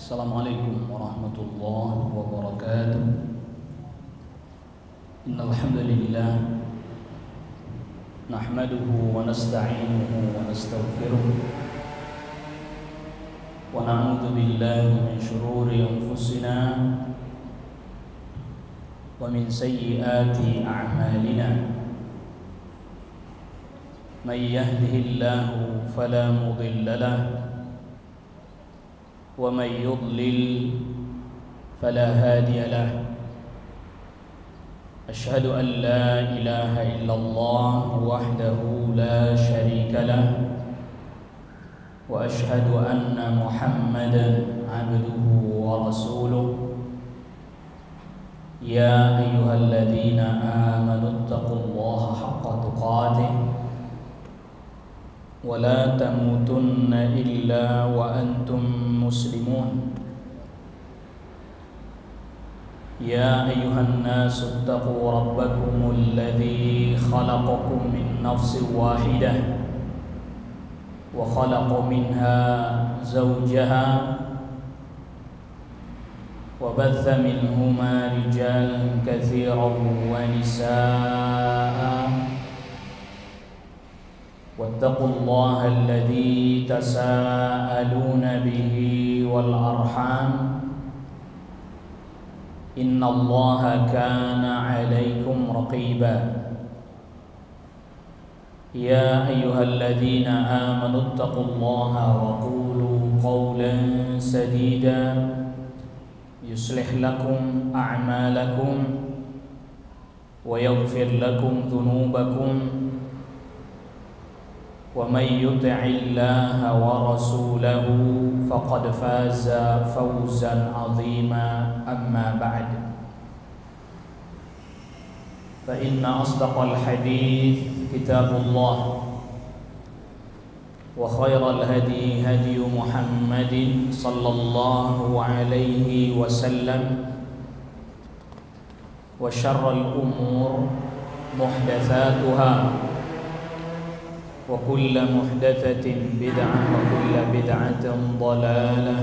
Assalamualaikum warahmatullahi wabarakatuh. Innal hamdalillah nahmaduhu wa nasta'inuhu wa nastaghfiruh wa na'udzu billahi min shururi anfusina wa min sayyiati a'malina. Man yahdihillahu fala mudilla lahu ومن يضلل فلا هادي له. أشهد أن لا إله إلا الله وحده لا شريك له وأشهد أن محمدا عبده ورسوله. يا أيها الذين آمنوا اتقوا الله حق تقاته ولا تموتن إلا وأنتم مسلمون. يا أيها الناس اتقوا ربكم الذي خلقكم من نفس واحدة وخلق منها زوجها وبث منهما رجالا كثيرا ونساء واتقوا الله الذي تساءلون به والأرحام إن الله كان عليكم رقيبا. يا أيها الذين آمنوا اتقوا الله وقولوا قولا سديدا يصلح لكم أعمالكم ويغفر لكم ذنوبكم ومن يطع الله ورسوله فقد فاز فوزا عظيما. أما بعد فإن أصدق الحديث كتاب الله وخير الهدي هدي محمد صلى الله عليه وسلم وشر الأمور محدثاتها وكل محدثة بدعة وكل بدعة ضلالة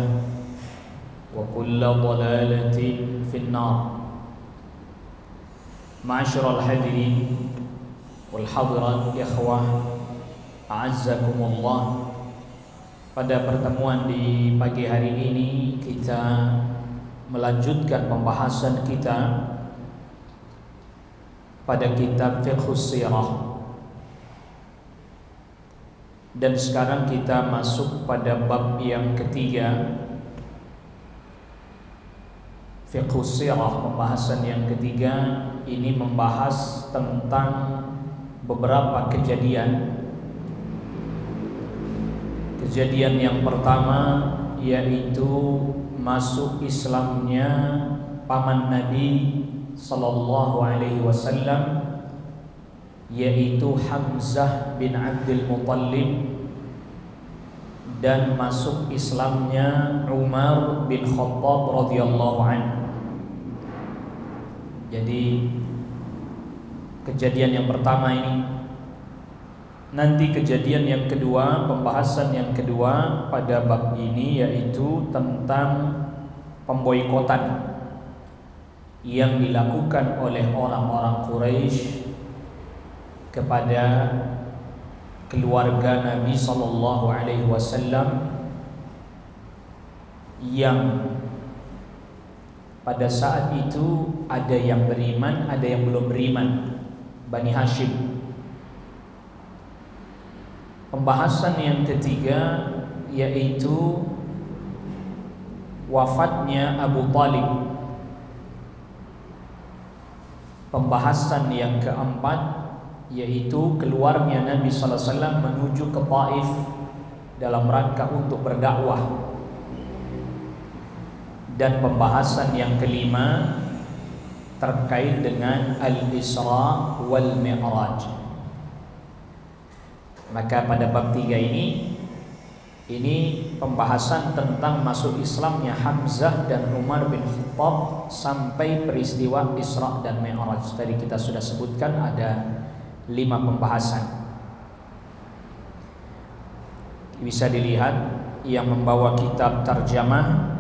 وكل ضلالة في النار. معاشر الحاضرين والحاضرات إخوة أعزكم الله. Pada pertemuan di pagi hari ini kita melanjutkan pembahasan kita pada kitab Fiqhus Sirah. Dan sekarang kita masuk pada bab yang ketiga, Fiqhus Sirah, pembahasan yang ketiga. Ini membahas tentang beberapa kejadian. Kejadian yang pertama yaitu masuk Islamnya paman Nabi sallallahu alaihi wasallam, yaitu Hamzah bin Abdul Muttalib, dan masuk Islamnya Umar bin Khattab radhiyallahu anhu. Jadi kejadian yang pertama ini. Nanti kejadian yang kedua, pembahasan yang kedua pada bab ini yaitu tentang pemboikotan yang dilakukan oleh orang-orang Quraisy kepada keluarga Nabi sallallahu alaihi wasallam yang pada saat itu ada yang beriman, ada yang belum beriman, Bani Hashim. Pembahasan yang ketiga yaitu wafatnya Abu Talib. Pembahasan yang keempat yaitu keluarnya Nabi sallallahu alaihi wasallam menuju ke Taif dalam rangka untuk berdakwah. Dan pembahasan yang kelima terkait dengan Al-Isra wal Mi'raj. Maka pada bab 3 ini pembahasan tentang masuk Islamnya Hamzah dan Umar bin Khattab sampai peristiwa Isra dan Mi'raj. Tadi kita sudah sebutkan ada 5 pembahasan. Bisa dilihat yang membawa kitab tarjamah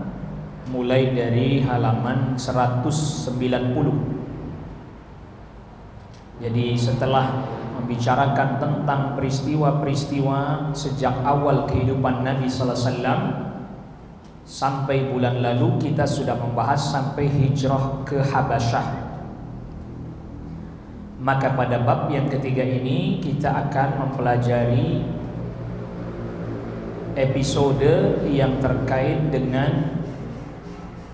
mulai dari halaman 190. Jadi setelah membicarakan tentang peristiwa-peristiwa sejak awal kehidupan Nabi sallallahu alaihi wasallam sampai bulan lalu, kita sudah membahas sampai hijrah ke Habasyah. Maka pada bab yang ketiga ini kita akan mempelajari episode yang terkait dengan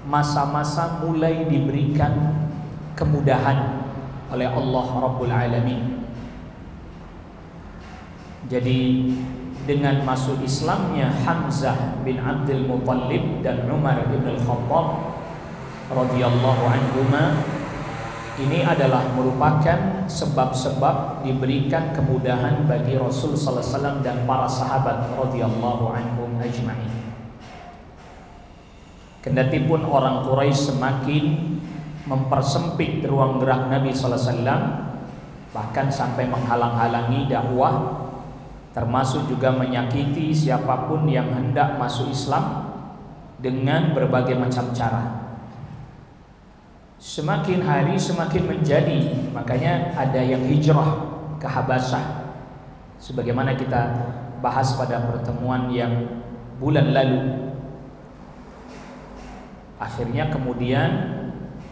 masa-masa mulai diberikan kemudahan oleh Allah Rabbul Alamin. Jadi dengan masuk Islamnya Hamzah bin Abdul Muttalib dan Umar bin Al-Khattab radhiyallahu anhuma, ini adalah merupakan sebab-sebab diberikan kemudahan bagi Rasul sallallahu alaihi wasallam dan para sahabat radhiyallahu anhum ajma'in. Kendatipun orang Quraisy semakin mempersempit ruang gerak Nabi sallallahu alaihi wasallam, bahkan sampai menghalang-halangi dakwah, termasuk juga menyakiti siapapun yang hendak masuk Islam dengan berbagai macam cara. Semakin hari semakin menjadi, makanya ada yang hijrah ke Habasyah, sebagaimana kita bahas pada pertemuan yang bulan lalu. Akhirnya kemudian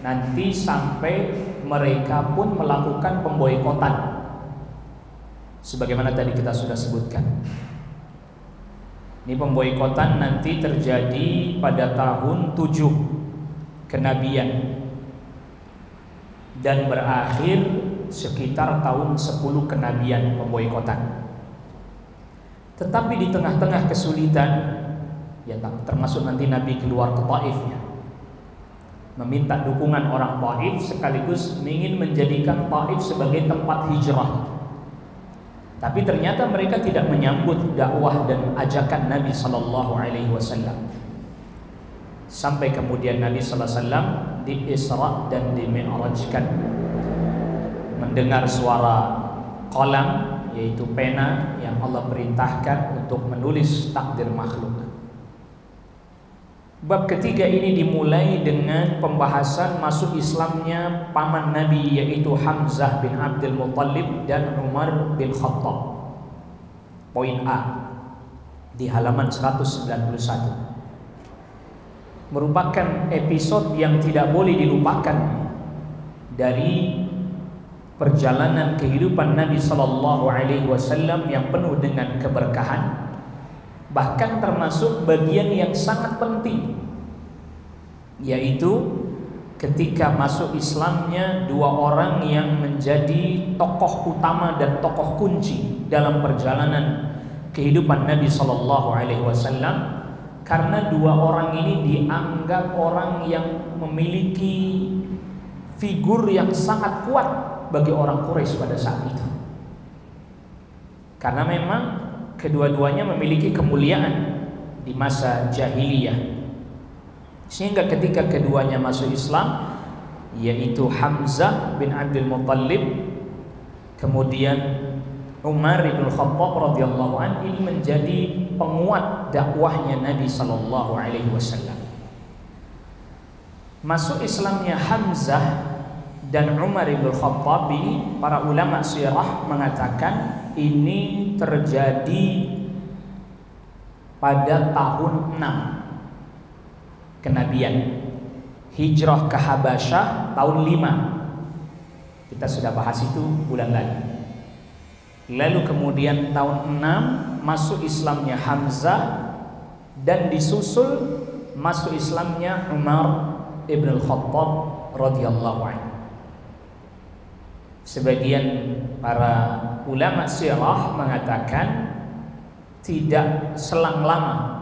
nanti sampai mereka pun melakukan pemboikotan, sebagaimana tadi kita sudah sebutkan. Ini pemboikotan nanti terjadi pada tahun 7 kenabian dan berakhir sekitar tahun 10 kenabian pemboikotan. Tetapi di tengah-tengah kesulitan, ya termasuk nanti Nabi keluar ke Taif, meminta dukungan orang Taif, sekaligus ingin menjadikan Taif sebagai tempat hijrah. Tapi ternyata mereka tidak menyambut dakwah dan ajakan Nabi sallallahu alaihi wasallam. Sampai kemudian Nabi sallallahu alaihi wasallam di-Isra dan di-Mi'rajkan, mendengar suara qalam, yaitu pena yang Allah perintahkan untuk menulis takdir makhluk. Bab ketiga ini dimulai dengan pembahasan masuk Islamnya paman Nabi, yaitu Hamzah bin Abdul Muttalib dan Umar bin Khattab. Poin A di halaman 191 merupakan episode yang tidak boleh dilupakan dari perjalanan kehidupan Nabi sallallahu alaihi wasallam yang penuh dengan keberkahan. Bahkan termasuk bagian yang sangat penting, yaitu ketika masuk Islamnya dua orang yang menjadi tokoh utama dan tokoh kunci dalam perjalanan kehidupan Nabi sallallahu alaihi wasallam, karena dua orang ini dianggap orang yang memiliki figur yang sangat kuat bagi orang Quraisy pada saat itu. Karena memang kedua-duanya memiliki kemuliaan di masa jahiliyah, sehingga ketika keduanya masuk Islam, yaitu Hamzah bin Abdul Muttalib kemudian Umar bin Khattab radhiyallahu anhu, ini menjadi penguat dakwahnya Nabi sallallahu alaihi wasallam. Masuk Islamnya Hamzah dan Umar bin Khattab ini, para ulama sirah mengatakan ini terjadi pada tahun 6 kenabian. Hijrah ke Habasyah tahun 5. Kita sudah bahas itu bulan lalu. Lalu kemudian tahun 6 masuk Islamnya Hamzah dan disusul masuk Islamnya Umar ibn al-Khattab radhiyallahu anhu. Sebagian para ulama sirah mengatakan tidak selang lama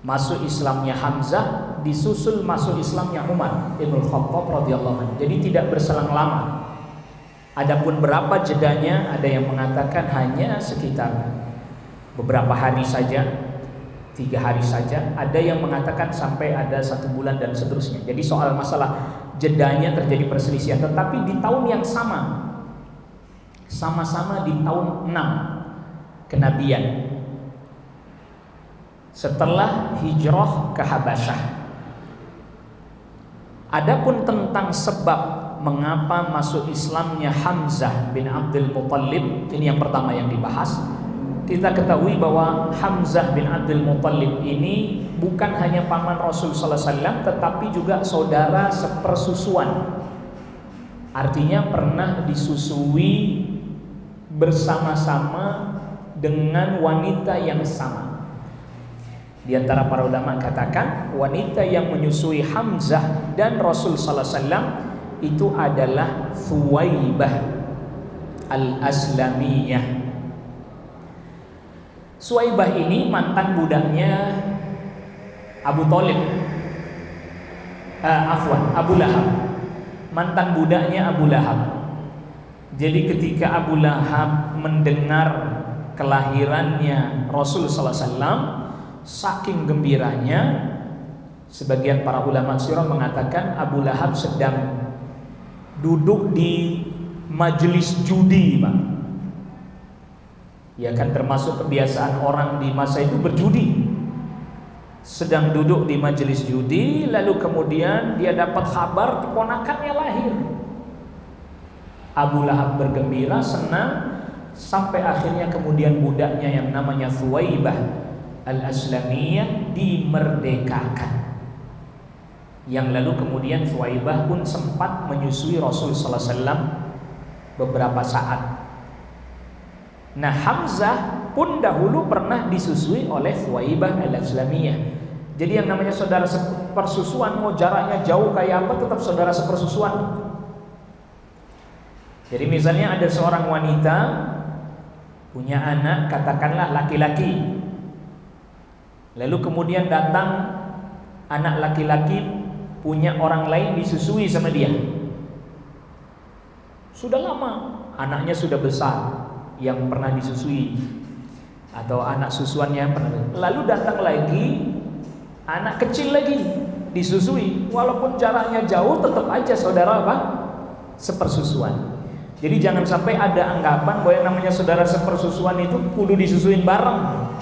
masuk Islamnya Hamzah disusul masuk Islamnya Umar ibn al-Khattab radhiyallahu anhu. Jadi tidak berselang lama. Adapun berapa jedanya, ada yang mengatakan hanya sekitar beberapa hari saja, 3 hari saja. Ada yang mengatakan sampai ada 1 bulan dan seterusnya. Jadi soal masalah jedanya terjadi perselisihan. Tetapi di tahun yang sama-sama di tahun 6 kenabian. setelah hijrah ke Habasyah. Adapun tentang sebab mengapa masuk Islamnya Hamzah bin Abdul Muttalib, ini yang pertama yang dibahas. Kita ketahui bahwa Hamzah bin Abdul Muttalib ini bukan hanya paman Rasul sallallahu alaihi wasallam, tetapi juga saudara sepersusuan. Artinya pernah disusui bersama-sama dengan wanita yang sama. Di antara para ulama katakan wanita yang menyusui Hamzah dan Rasul sallallahu alaihi wasallam itu adalah Thuwaibah al-Aslamiyah. Thuwaibah ini mantan budaknya Abu Thalib, Abu Lahab, mantan budaknya Abu Lahab. Jadi ketika Abu Lahab mendengar kelahirannya Rasul sallallahu alaihi wasallam, saking gembiranya, sebagian para ulama sirah mengatakan Abu Lahab sedang duduk di majelis judi, Pak. Ya kan, termasuk kebiasaan orang di masa itu berjudi. Sedang duduk di majelis judi, lalu kemudian dia dapat kabar keponakannya lahir. Abu Lahab bergembira, senang, sampai akhirnya kemudian budaknya yang namanya Thuwaibah al-Aslamiyah dimerdekakan. Yang lalu kemudian Thuwaibah pun sempat menyusui Rasul sallallahu alaihi wasallam beberapa saat. Nah, Hamzah pun dahulu pernah disusui oleh Thuwaibah al-Aslamiyah. Jadi yang namanya saudara sepersusuan, mau jaraknya jauh kayak apa, tetap saudara sepersusuan. Jadi misalnya ada seorang wanita punya anak, katakanlah laki-laki, lalu kemudian datang anak laki-laki punya orang lain disusui sama dia. Sudah lama anaknya sudah besar yang pernah disusui, atau anak susuannya pernah. Lalu datang lagi anak kecil lagi disusui, walaupun jaraknya jauh tetap aja saudara apa? Sepersusuan. Jadi jangan sampai ada anggapan bahwa yang namanya saudara sepersusuan itu kudu disusuin bareng.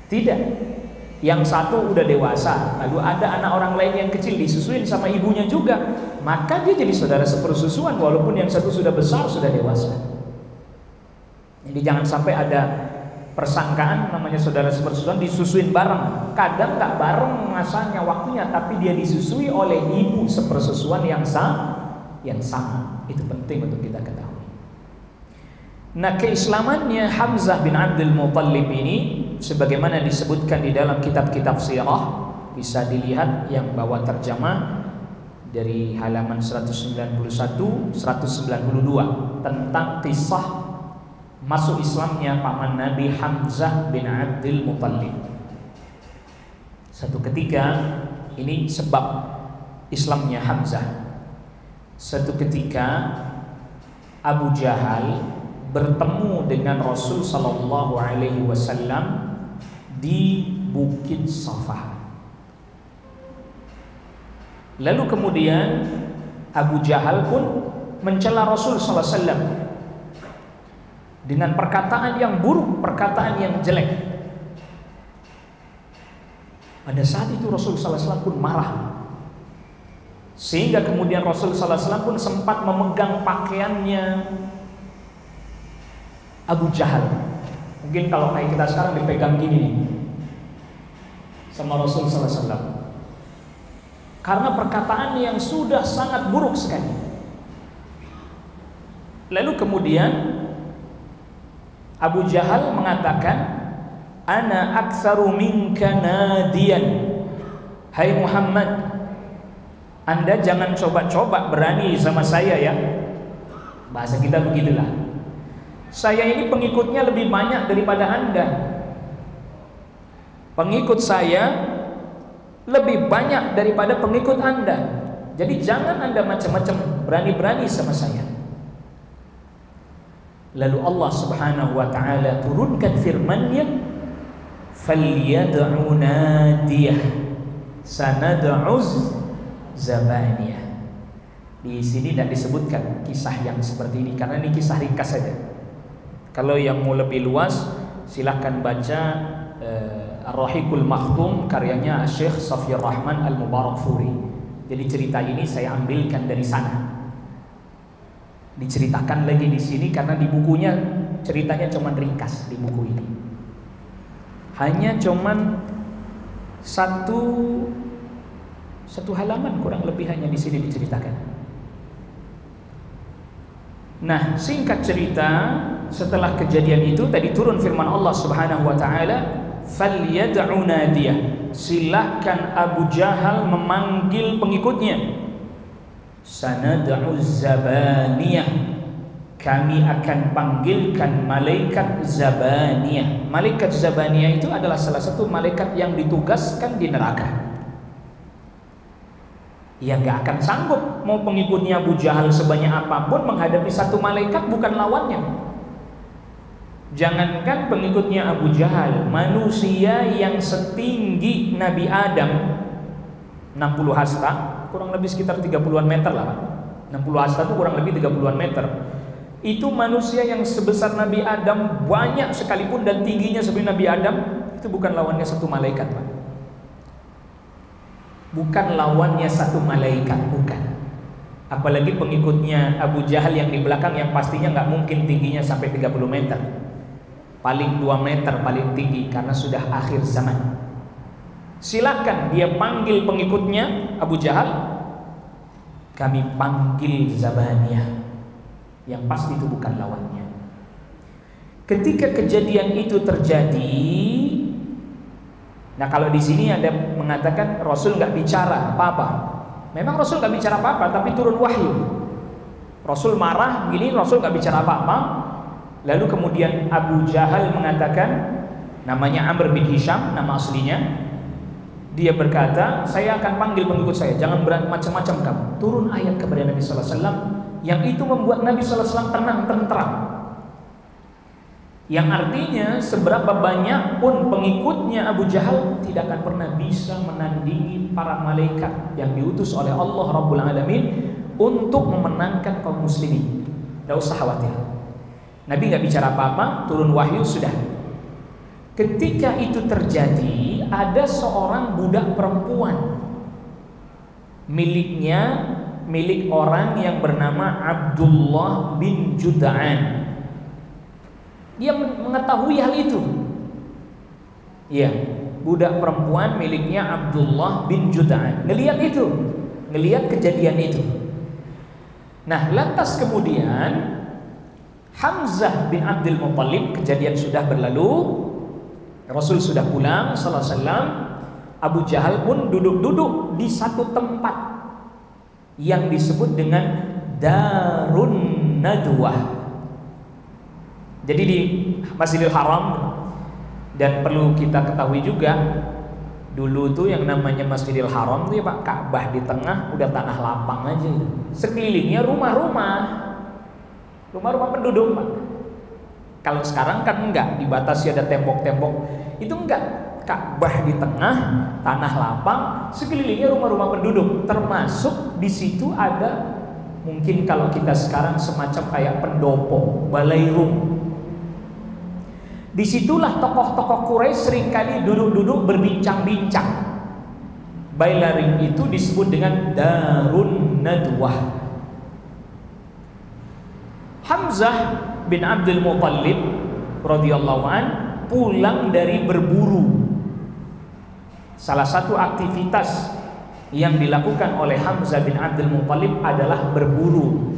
Tidak. Yang satu udah dewasa, lalu ada anak orang lain yang kecil disusuin sama ibunya juga, maka dia jadi saudara sepersusuan walaupun yang satu sudah besar, sudah dewasa. Jadi jangan sampai ada persangkaan namanya saudara sepersusuan disusuin bareng. Kadang nggak bareng masanya waktunya, tapi dia disusui oleh ibu sepersusuan yang sama. Itu penting untuk kita ketahui. Nah, keislamannya Hamzah bin Abdul Muttalib ini sebagaimana disebutkan di dalam kitab-kitab sirah, bisa dilihat yang bawa terjemah dari halaman 191 192 tentang kisah masuk Islamnya paman Nabi Hamzah bin Abdul Muttalib. Satu ketika, ini sebab Islamnya Hamzah. Satu ketika Abu Jahal bertemu dengan Rasul sallallahu alaihi wasallam di Bukit Safa. Lalu kemudian Abu Jahal pun mencela Rasul sallallahu alaihi wasallam dengan perkataan yang buruk, perkataan yang jelek. Pada saat itu Rasul sallallahu alaihi wasallam pun marah, sehingga kemudian Rasul sallallahu alaihi wasallam pun sempat memegang pakaiannya Abu Jahal. Mungkin kalau kayak kita sekarang dipegang gini nih sama Rasul sallallahu alaihi wasallam, karena perkataan yang sudah sangat buruk sekali. Lalu kemudian Abu Jahal mengatakan, "Ana aktsaru minka nadiyan." Hai Muhammad, Anda jangan coba-coba berani sama saya ya. Bahasa kita begitulah. Saya ini pengikutnya lebih banyak daripada Anda. Pengikut saya lebih banyak daripada pengikut Anda. Jadi jangan Anda macam-macam berani-berani sama saya. Lalu Allah Subhanahu wa taala turunkan firman-Nya, "Falyad'u nadiyah sanad'uz zabaniyah." Di sini tidak disebutkan kisah yang seperti ini karena ini kisah ringkas saja. Kalau yang mau lebih luas silahkan baca Ar-Rahiqul Makhtum karyanya Syekh Safiyur Rahman Al-Mubarakfuri. Jadi cerita ini saya ambilkan dari sana. Diceritakan lagi di sini karena di bukunya ceritanya cuman ringkas di buku ini. Hanya cuman satu halaman kurang lebih hanya di sini diceritakan. Nah, singkat cerita, setelah kejadian itu tadi turun firman Allah Subhanahu wa taala, "Falyad'u nadiyah." Silakan Abu Jahal memanggil pengikutnya. "Sanad'u zabaniyah." Kami akan panggilkan malaikat Zabaniyah. Malaikat Zabaniyah itu adalah salah satu malaikat yang ditugaskan di neraka. Ia gak akan sanggup, mau pengikutnya Abu Jahal sebanyak apapun menghadapi satu malaikat bukan lawannya. Jangankan pengikutnya Abu Jahal, manusia yang setinggi Nabi Adam 60 hasta, kurang lebih sekitar 30-an meter lah Pak. 60 hasta itu kurang lebih 30-an meter. Itu manusia yang sebesar Nabi Adam banyak sekalipun dan tingginya seperti Nabi Adam, itu bukan lawannya satu malaikat Pak. Bukan lawannya satu malaikat, bukan. Apalagi pengikutnya Abu Jahal yang di belakang yang pastinya nggak mungkin tingginya sampai 30 meter. Paling 2 meter paling tinggi karena sudah akhir zaman. Silakan dia panggil pengikutnya Abu Jahal. Kami panggil Zabaniyah. Yang pasti itu bukan lawannya. Ketika kejadian itu terjadi, nah kalau di sini ada mengatakan Rasul nggak bicara apa-apa. Memang Rasul nggak bicara apa-apa, tapi turun wahyu. Rasul marah, begini Rasul nggak bicara apa-apa. Lalu kemudian Abu Jahal mengatakan, namanya Amr bin Hisham, nama aslinya. Dia berkata, saya akan panggil pengikut saya, jangan macam-macam kamu. Turun ayat kepada Nabi Sallallahu Alaihi Wasallam, yang itu membuat Nabi Sallallahu Alaihi Wasallam tenang, tentram. Yang artinya seberapa banyak pun pengikutnya Abu Jahal tidak akan pernah bisa menandingi para malaikat yang diutus oleh Allah Rabbul Alamin untuk memenangkan kaum muslimin. Tidak usah khawatir. Nabi nggak bicara apa-apa, turun wahyu sudah. Ketika itu terjadi, ada seorang budak perempuan milik orang yang bernama Abdullah bin Jud'an. Dia mengetahui hal itu. Iya, budak perempuan miliknya Abdullah bin Jud'an. Ngelihat itu, ngelihat kejadian itu. Nah, lantas kemudian Hamzah bin Abdul Muttalib, kejadian sudah berlalu, Rasul sudah pulang sallallahu alaihi wasallam. Abu Jahal pun duduk-duduk di satu tempat yang disebut dengan Darun Nadwah. Jadi di Masjidil Haram, dan perlu kita ketahui juga, dulu tuh yang namanya Masjidil Haram tuh ya Pak, Ka'bah di tengah, udah tanah lapang aja. Sekelilingnya rumah-rumah penduduk Pak. Kalau sekarang kan enggak, dibatasi ada tembok-tembok. Itu enggak, Ka'bah di tengah, tanah lapang, sekelilingnya rumah-rumah penduduk. Termasuk di situ ada mungkin kalau kita sekarang semacam kayak pendopo, balai rum. Disitulah tokoh-tokoh Quraisy seringkali duduk-duduk berbincang-bincang. Bailaring itu disebut dengan Darun Nadwah. Hamzah bin Abdul Muttalib radhiyallahu an pulang dari berburu. Salah satu aktivitas yang dilakukan oleh Hamzah bin Abdul Muttalib adalah berburu.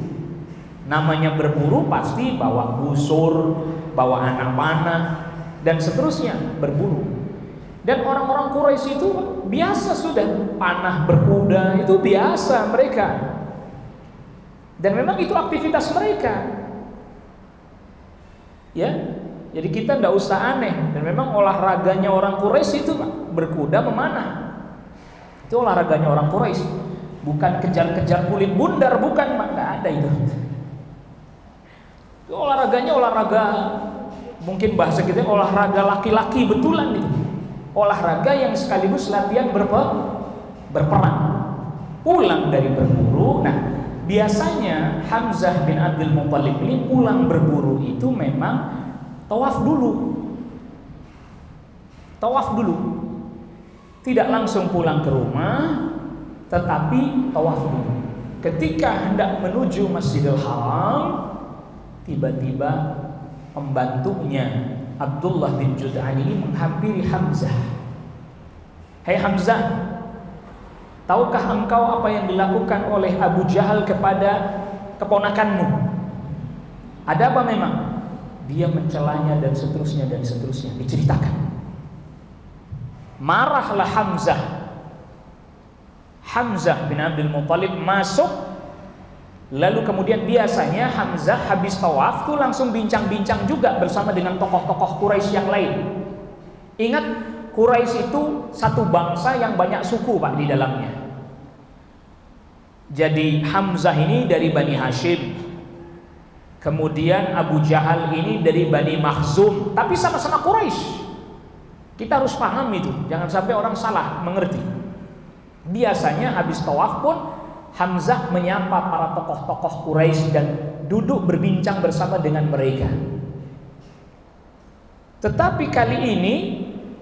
Namanya berburu pasti bawa busur, bawa anak panah, dan seterusnya, berburu. Dan orang-orang Quraisy itu biasa sudah, panah berkuda itu biasa mereka. Dan memang itu aktivitas mereka. Ya, jadi kita tidak usah aneh. Dan memang olahraganya orang Quraisy itu berkuda memanah. Itu olahraganya orang Quraisy. Bukan kejar-kejar kulit bundar, bukan, nggak ada itu. Itu olahraganya olahraga, mungkin bahasa kita olahraga laki-laki betulan itu. Olahraga yang sekaligus latihan berperang. Pulang dari berburu. Nah, biasanya Hamzah bin Abdul Muttalib ini pulang berburu itu memang tawaf dulu. tawaf dulu. Tidak langsung pulang ke rumah, tetapi tawaf dulu. Ketika hendak menuju Masjidil Haram, tiba-tiba pembantunya Abdullah bin Jud'an ini menghampiri Hamzah. Hai Hamzah, tahukah engkau apa yang dilakukan oleh Abu Jahal kepada keponakanmu? Ada apa memang? Dia mencelanya dan seterusnya diceritakan. Marahlah Hamzah bin Abdul Muthalib masuk. Lalu kemudian biasanya Hamzah habis tawaf tuh langsung bincang-bincang juga bersama dengan tokoh-tokoh Quraisy yang lain. Ingat, Quraisy itu satu bangsa yang banyak suku Pak di dalamnya. Jadi Hamzah ini dari Bani Hashim, kemudian Abu Jahal ini dari Bani Makhzum, tapi sama-sama Quraisy. Kita harus paham itu, jangan sampai orang salah mengerti. Biasanya habis tawaf pun Hamzah menyapa para tokoh-tokoh Quraisy dan duduk berbincang bersama dengan mereka. Tetapi kali ini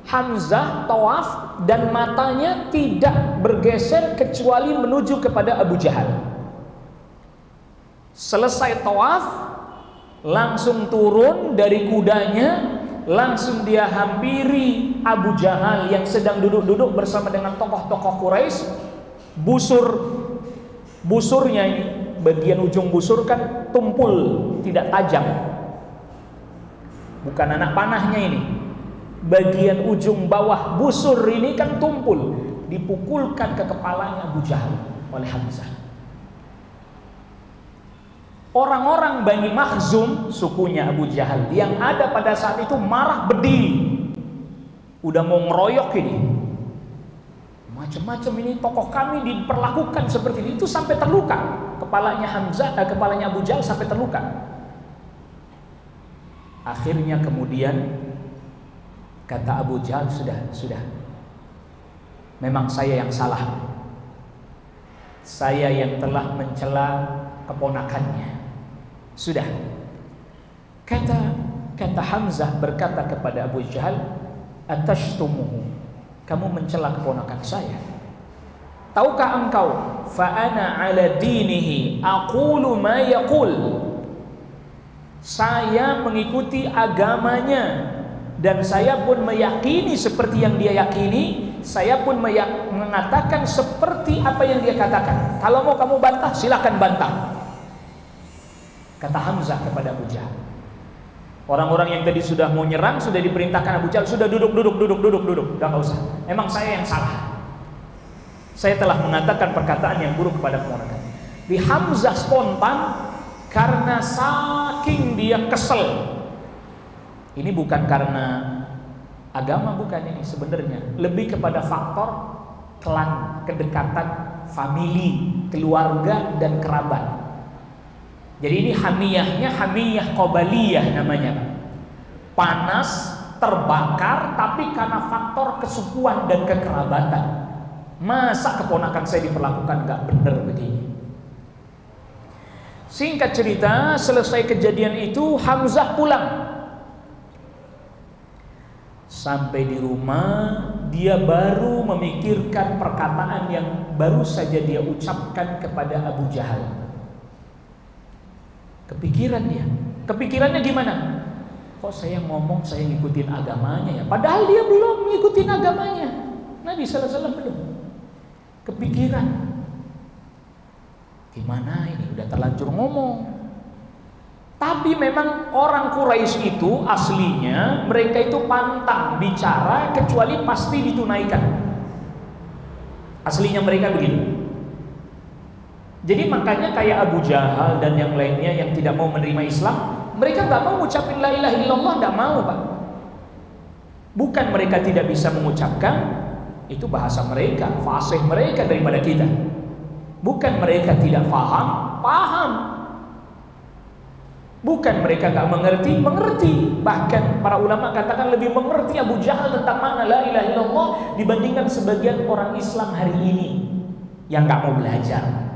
Hamzah tawaf dan matanya tidak bergeser kecuali menuju kepada Abu Jahal. Selesai tawaf, langsung turun dari kudanya, langsung dia hampiri Abu Jahal yang sedang duduk-duduk bersama dengan tokoh-tokoh Quraisy. Busurnya ini, bagian ujung busur kan tumpul, tidak tajam. Bukan anak panahnya ini. Bagian ujung bawah busur ini kan tumpul, dipukulkan ke kepalanya Abu Jahal oleh Hamzah. Orang-orang Bani Makhzum, sukunya Abu Jahal, yang ada pada saat itu marah berdiri, udah mau ngeroyok ini. Macam-macam ini tokoh kami diperlakukan seperti ini, itu sampai terluka. Kepalanya Abu Jahal sampai terluka. Akhirnya kemudian kata Abu Jahal, sudah. Memang saya yang salah. Saya yang telah mencela keponakannya. Sudah. Kata Hamzah berkata kepada Abu Jahal, "Atashtumuhu?" Kamu mencela keponakan saya. Tahukah engkau, fa ana ala dinihi aqulu ma yaqul. Saya mengikuti agamanya dan saya pun meyakini seperti yang dia yakini. Saya pun mengatakan seperti apa yang dia katakan. Kalau mau kamu bantah, silakan bantah. Kata Hamzah kepada Abu Jahal. Orang-orang yang tadi sudah mau nyerang, sudah diperintahkan Abu Jahal, sudah duduk. Udah gak usah. Emang saya yang salah. Saya telah mengatakan perkataan yang buruk kepada keponakan. Di Hamzah spontan karena saking dia kesel. Ini bukan karena agama, bukan ini sebenarnya. Lebih kepada faktor klan, kedekatan, famili, keluarga dan kerabat. Jadi ini hamiyah qabaliyah namanya. Panas, terbakar, tapi karena faktor kesukuan dan kekerabatan. Masa keponakan saya diperlakukan gak benar begini? Singkat cerita, selesai kejadian itu Hamzah pulang. Sampai di rumah, dia baru memikirkan perkataan yang baru saja dia ucapkan kepada Abu Jahal. Kepikirannya gimana? Kok saya ngomong saya ngikutin agamanya ya? Padahal dia belum ngikutin agamanya. Nabi sallallahu alaihi wasallam belum. Kepikiran. Gimana ini? Udah terlanjur ngomong. Tapi memang orang Quraisy itu aslinya mereka itu pantang bicara kecuali pasti ditunaikan. Aslinya mereka begitu. Jadi makanya kayak Abu Jahal dan yang lainnya yang tidak mau menerima Islam, mereka nggak mau mengucapkan la ilaha illallah, nggak mau Pak. Bukan mereka tidak bisa mengucapkan, itu bahasa mereka, fasih mereka daripada kita. Bukan mereka tidak paham. Bukan mereka nggak mengerti. Bahkan para ulama katakan lebih mengerti Abu Jahal tentang makna la ilaha illallah dibandingkan sebagian orang Islam hari ini yang nggak mau belajar.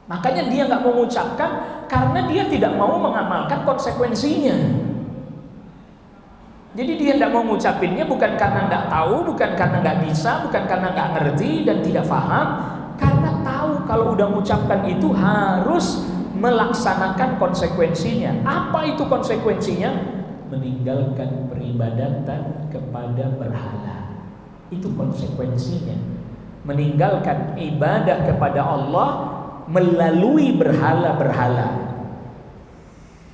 Makanya dia nggak mau mengucapkan karena dia tidak mau mengamalkan konsekuensinya. Jadi dia tidak mau ngucapinnya bukan karena tidak tahu, bukan karena nggak bisa, bukan karena nggak ngerti dan tidak paham, karena tahu kalau udah mengucapkan itu harus melaksanakan konsekuensinya. Apa itu konsekuensinya? Meninggalkan peribadatan kepada berhala. Itu konsekuensinya. Meninggalkan ibadah kepada Allah melalui berhala-berhala.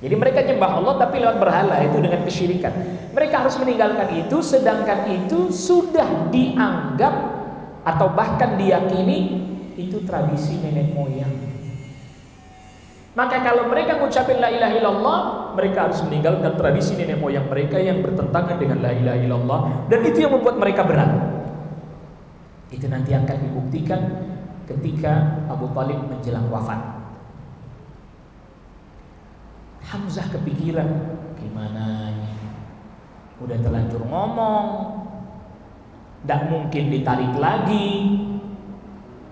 Jadi mereka nyembah Allah tapi lewat berhala, itu dengan kesyirikan. Mereka harus meninggalkan itu, sedangkan itu sudah dianggap atau bahkan diyakini itu tradisi nenek moyang. Maka kalau mereka mengucapkan la ilaha illallah, mereka harus meninggalkan tradisi nenek moyang mereka yang bertentangan dengan la ilaha illallah, dan itu yang membuat mereka berat. Itu nanti akan dibuktikan ketika Abu Thalib menjelang wafat. Hamzah kepikiran, gimana ini? Udah terlanjur ngomong, tidak mungkin ditarik lagi.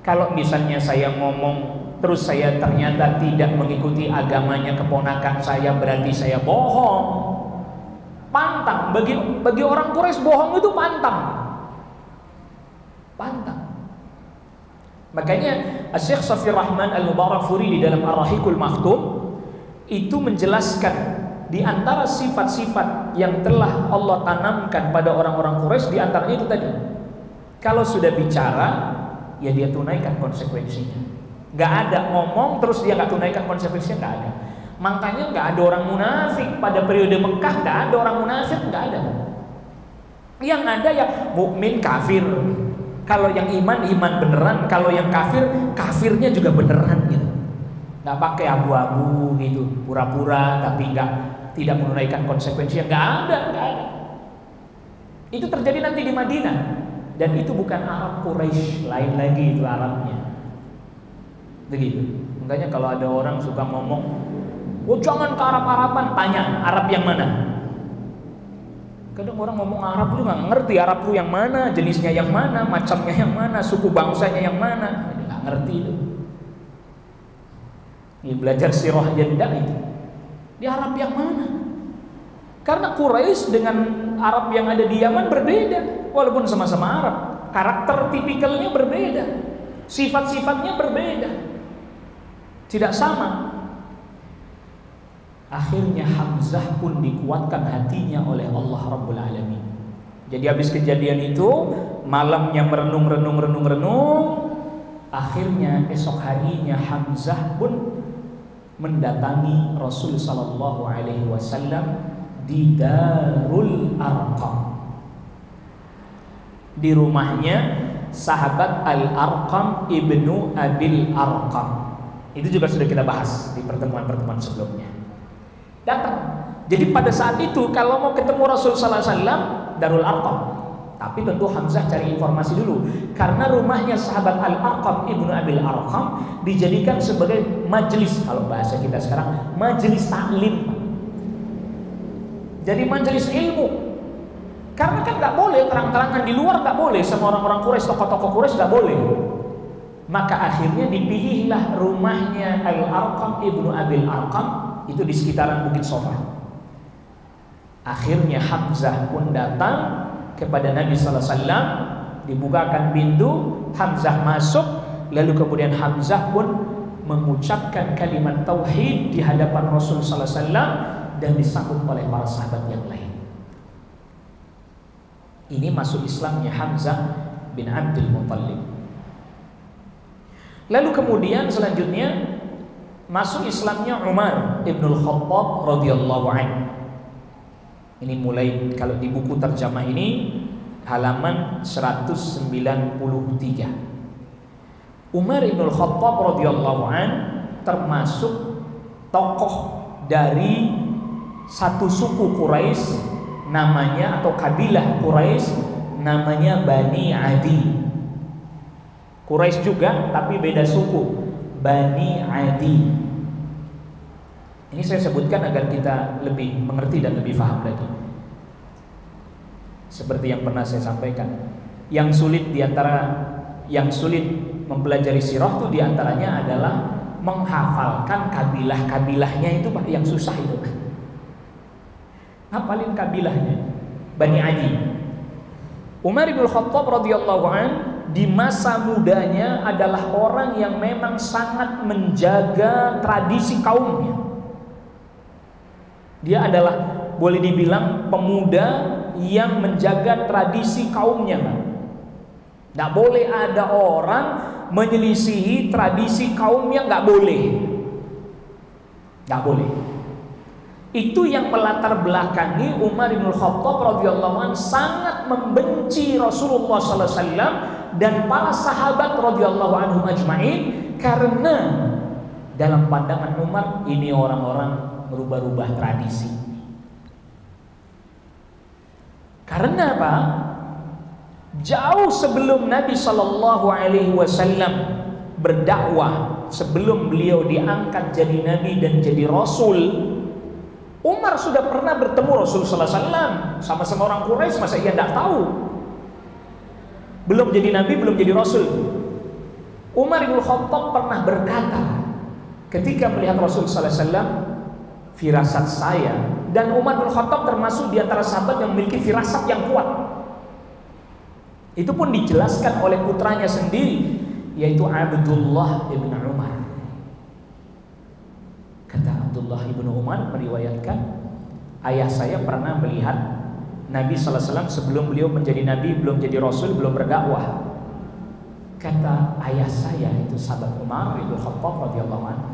Kalau misalnya saya ngomong terus saya ternyata tidak mengikuti agamanya keponakan saya, berarti saya bohong. Pantang. Bagi orang Quraisy bohong itu pantang. Makanya Syekh Safir Rahman Al-Mubarakfuri di dalam Ar-Rahiqul Maktum itu menjelaskan di antara sifat-sifat yang telah Allah tanamkan pada orang-orang Quraisy, di antaranya itu tadi. Kalau sudah bicara, ya dia tunaikan konsekuensinya. Gak ada ngomong terus dia gak tunaikan konsekuensinya, gak ada. Makanya gak ada orang munafik pada periode Mekah, gak ada orang munafik, gak ada. Yang ada ya mukmin kafir. Kalau yang iman beneran, kalau yang kafir kafirnya juga beneran gitu. Nggak pakai abu-abu gitu, pura-pura tapi tidak menunaikan konsekuensinya, nggak ada. Itu terjadi nanti di Madinah, dan itu bukan Arab Quraisy, lain lagi itu Arabnya. Begitu. Makanya kalau ada orang suka ngomong, oh jangan ke Arab-Araban, tanya Arab yang mana. Kadang orang ngomong Arab itu nggak ngerti Arab itu yang mana, jenisnya yang mana, macamnya yang mana, suku bangsanya yang mana, nggak ngerti itu. Ya, belajar sirah janda itu di Arab yang mana? Karena Quraisy dengan Arab yang ada di Yaman berbeda, walaupun sama-sama Arab, karakter tipikalnya berbeda, sifat-sifatnya berbeda, tidak sama. Akhirnya Hamzah pun dikuatkan hatinya oleh Allah Rabbul Alamin. Jadi habis kejadian itu, malamnya merenung. Akhirnya esok harinya Hamzah pun mendatangi Rasul sallallahu alaihi wasallam di Darul Arqam. Di rumahnya sahabat Al-Arqam ibnu Abil Arqam. Itu juga sudah kita bahas di pertemuan-pertemuan sebelumnya. Datang. Jadi pada saat itu kalau mau ketemu Rasul sallallahu alaihi wasallam, Darul Arqam. Tapi tentu Hamzah cari informasi dulu, karena rumahnya sahabat Al-Arqam ibnu Abil Arqam dijadikan sebagai majelis, kalau bahasa kita sekarang majelis taklim. Jadi majelis ilmu. Karena kan nggak boleh terang-terangan di luar, nggak boleh sama orang-orang Quraisy, tokoh-tokoh Quraisy nggak boleh. Maka akhirnya dipilihlah rumahnya Al-Arqam ibnu Abil Arqam, itu di sekitaran Bukit Sofa. Akhirnya Hamzah pun datang kepada Nabi sallallahu alaihi wasallam, dibukakan pintu, Hamzah masuk, lalu kemudian Hamzah pun mengucapkan kalimat tauhid di hadapan Rasul sallallahu alaihi wasallam dan disambut oleh para sahabat yang lain. Ini masuk Islamnya Hamzah bin Abdul Muttalib. Lalu kemudian selanjutnya masuk Islamnya Umar ibnul Khattab radhiyallahu anhu. Ini mulai kalau di buku terjemah ini halaman 193. Umar ibnul Khattab radhiyallahu anhu termasuk tokoh dari satu suku Quraisy namanya, atau kabilah Quraisy namanya Bani Adi. Quraisy juga tapi beda suku, Bani Adi. Ini saya sebutkan agar kita lebih mengerti dan lebih paham lagi. Seperti yang pernah saya sampaikan, yang sulit mempelajari sirah itu diantaranya adalah menghafalkan kabilah-kabilahnya, itu Pak yang susah itu. Hafalin kabilahnya. Bani Adi. Umar bin Khattab radhiyallahu an di masa mudanya adalah orang yang memang sangat menjaga tradisi kaumnya. Dia adalah boleh dibilang pemuda yang menjaga tradisi kaumnya. Tidak boleh ada orang menyelisihi tradisi kaumnya, nggak boleh. Nggak boleh. Itu yang melatar belakangi Umar bin Khattab radhiyallahu anhu sangat membenci Rasulullah sallallahu alaihi wasallam dan para sahabat radhiyallahu anhum ajma'in, karena dalam pandangan Umar ini orang-orang merubah-rubah tradisi. Karena apa? Jauh sebelum Nabi sallallahu alaihi wasallam berdakwah, sebelum beliau diangkat jadi nabi dan jadi rasul, Umar sudah pernah bertemu Rasul sallallahu alaihi wasallam sama-sama orang Quraisy. Masa ia tidak tahu? Belum jadi nabi, belum jadi rasul. Umar bin Khattab pernah berkata ketika melihat Rasul sallallahu alaihi wasallam, firasat saya, dan Umar bin Khattab termasuk di antara sahabat yang memiliki firasat yang kuat. Itu pun dijelaskan oleh putranya sendiri, yaitu Abdullah ibn Umar. Kata Abdullah ibn Umar meriwayatkan, ayah saya pernah melihat Nabi sallallahu alaihi wasallam sebelum beliau menjadi nabi, belum jadi rasul, belum berdakwah. Kata ayah saya, itu sahabat Umar ibn Khattab radhiyallahu anhu,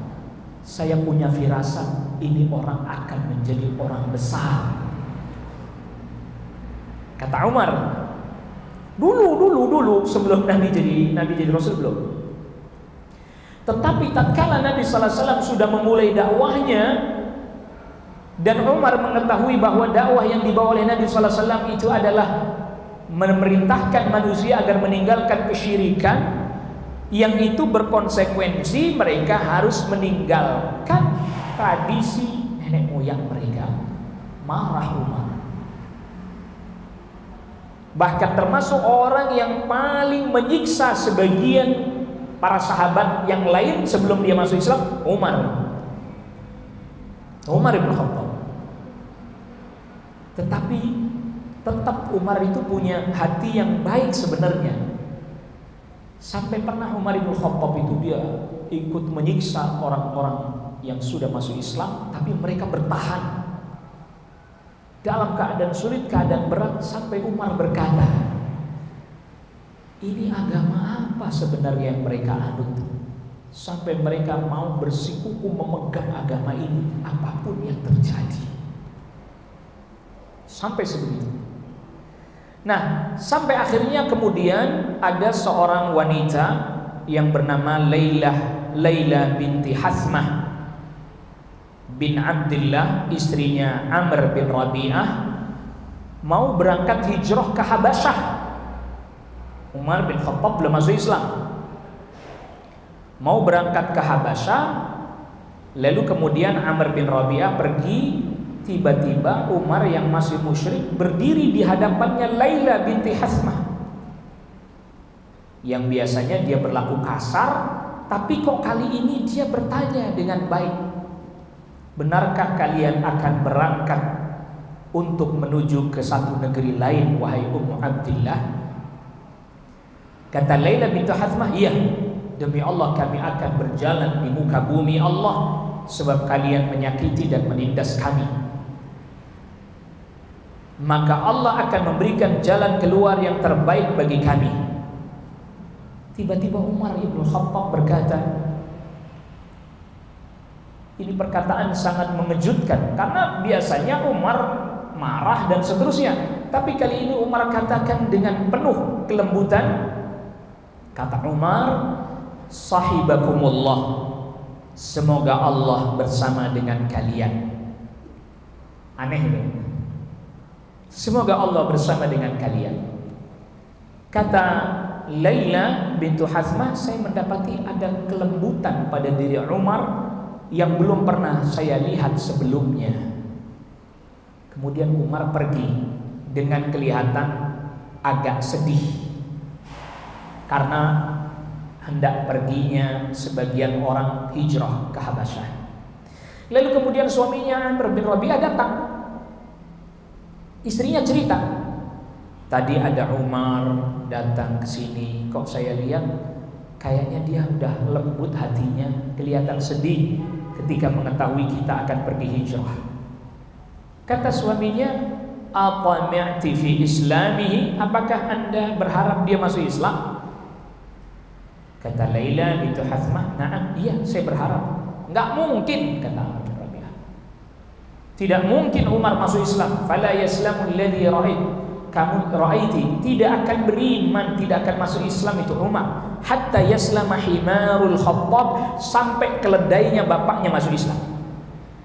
saya punya firasat ini orang akan menjadi orang besar. Kata Umar, dulu sebelum Nabi jadi rasul belum. Tetapi tatkala Nabi sallallahu alaihi wasallam sudah memulai dakwahnya dan Umar mengetahui bahwa dakwah yang dibawa oleh Nabi sallallahu alaihi wasallam itu adalah memerintahkan manusia agar meninggalkan kesyirikan, yang itu berkonsekuensi mereka harus meninggalkan tradisi nenek moyang mereka. Marah Umar. Bahkan termasuk orang yang paling menyiksa sebagian para sahabat yang lain sebelum dia masuk Islam, Umar bin Khattab. Tetapi tetap Umar itu punya hati yang baik sebenarnya. Sampai pernah Umar bin Khattab itu dia ikut menyiksa orang-orang yang sudah masuk Islam, tapi mereka bertahan dalam keadaan sulit, keadaan berat, sampai Umar berkata, ini agama apa sebenarnya yang mereka anut, sampai mereka mau bersikukuh memegang agama ini apapun yang terjadi. Sampai sebegitu. Nah, sampai akhirnya kemudian ada seorang wanita yang bernama Laila binti Hasmah bin Abdullah, istrinya Amr bin Rabi'ah, mau berangkat hijrah ke Habasyah. Umar bin Khattab belum masuk Islam, mau berangkat ke Habasyah. Lalu kemudian Amr bin Rabi'ah pergi. Tiba-tiba Umar yang masih musyrik berdiri di hadapannya Laila binti Hasmah, yang biasanya dia berlaku kasar, tapi kok kali ini dia bertanya dengan baik, benarkah kalian akan berangkat untuk menuju ke satu negeri lain, wahai Ummu Abdillah? Kata Laila binti Hasmah, iya, demi Allah kami akan berjalan di muka bumi Allah, sebab kalian menyakiti dan menindas kami. Maka Allah akan memberikan jalan keluar yang terbaik bagi kami. Tiba-tiba Umar ibn Khattab berkata, ini perkataan sangat mengejutkan, karena biasanya Umar marah dan seterusnya, tapi kali ini Umar katakan dengan penuh kelembutan. Kata Umar, sahibakumullah, semoga Allah bersama dengan kalian. Aneh ya? Semoga Allah bersama dengan kalian. Kata Laila bintu Hasmah, saya mendapati ada kelembutan pada diri Umar yang belum pernah saya lihat sebelumnya. Kemudian Umar pergi dengan kelihatan agak sedih karena hendak perginya sebagian orang hijrah ke Habasyah. Lalu kemudian suaminya Amr bin Rabi'ah datang. Istrinya cerita, Tadi ada Umar datang ke sini, kok saya lihat kayaknya dia udah lembut hatinya, kelihatan sedih ketika mengetahui kita akan pergi hijrah. Kata suaminya, "Atami'ti fi islamihi?" Apakah Anda berharap dia masuk Islam? Kata Laila bintu Hathmah, "Na'am, iya, saya berharap." Enggak mungkin, kata Rabi'ah. Tidak mungkin Umar masuk Islam. Fala yaslamu alladhi kamu ra'aiti, tidak akan beriman, tidak akan masuk Islam itu Umar, hatta yaslama himarul Khattab, sampai keledainya bapaknya masuk Islam.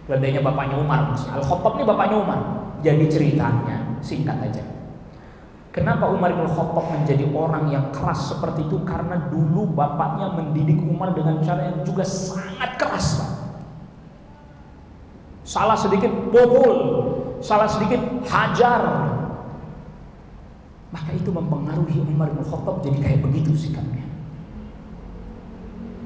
Keledainya bapaknya Umar, Al-Khattab ini bapaknya Umar. Jadi ceritanya singkat aja, kenapa Umar bin Khattab menjadi orang yang keras seperti itu? Karena dulu bapaknya mendidik Umar dengan cara yang juga sangat keras, Pak. Salah sedikit pukul, salah sedikit hajar. Maka itu mempengaruhi Umar bin Khattab jadi kayak begitu sikapnya.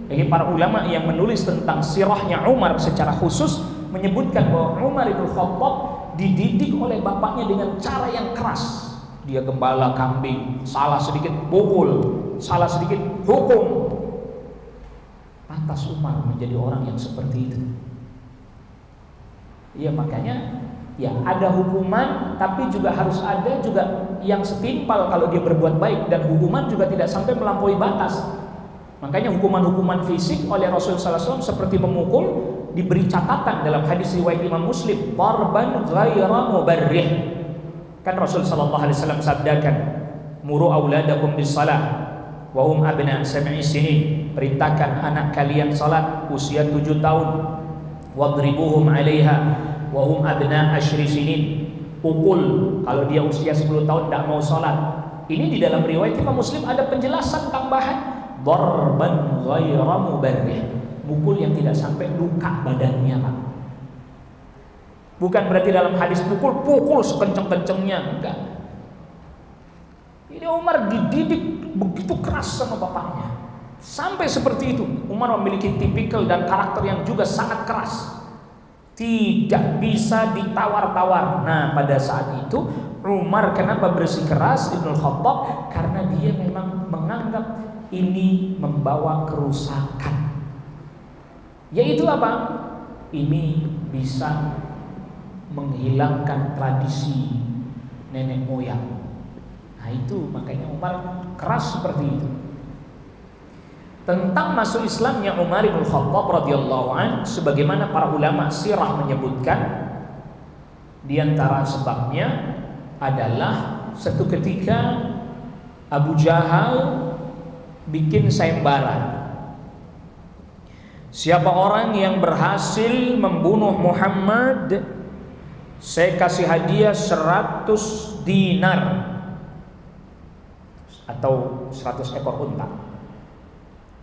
Jadi para ulama yang menulis tentang sirahnya Umar secara khusus menyebutkan bahwa Umar bin Khattab dididik oleh bapaknya dengan cara yang keras. Dia gembala kambing, salah sedikit pukul, salah sedikit hukum. Pantas Umar menjadi orang yang seperti itu. Iya, makanya ya ada hukuman, tapi juga harus ada juga yang setimpal kalau dia berbuat baik, dan hukuman juga tidak sampai melampaui batas. Makanya hukuman-hukuman fisik oleh Rasul sallallahu alaihi wasallam seperti memukul diberi catatan dalam hadis riwayat Imam Muslim, "Darban ghaira mubarrih." Kan Rasul sallallahu alaihi wasallam sabdakan, "Muru auladakum bis-shalah wa hum abna' sab'i sinin." Perintahkan anak kalian salat usia 7 tahun. "Wadribuhum 'alaiha wa hum abna' asyri sinin." Pukul kalau dia usia 10 tahun tidak mau sholat. Ini di dalam riwayat Imam Muslim ada penjelasan tambahan, darban ghaira mubarrih, pukul yang tidak sampai luka badannya, Pak. Bukan berarti dalam hadis pukul sekenceng-kencengnya, enggak. Ini Umar dididik begitu keras sama bapaknya, sampai seperti itu. Umar memiliki tipikal dan karakter yang juga sangat keras, tidak bisa ditawar-tawar. Nah, pada saat itu Umar kenapa bersikeras Ibnu Khattab? Karena dia memang menganggap ini membawa kerusakan. Yaitu apa? Ini bisa menghilangkan tradisi nenek moyang. Nah, itu makanya Umar keras seperti itu. Tentang masuk Islamnya Umar bin Khattab radhiyallahu anhu, sebagaimana para ulama sirah menyebutkan, di antara sebabnya adalah satu ketika Abu Jahal bikin sayembara. Siapa orang yang berhasil membunuh Muhammad, saya kasih hadiah 100 dinar atau 100 ekor unta.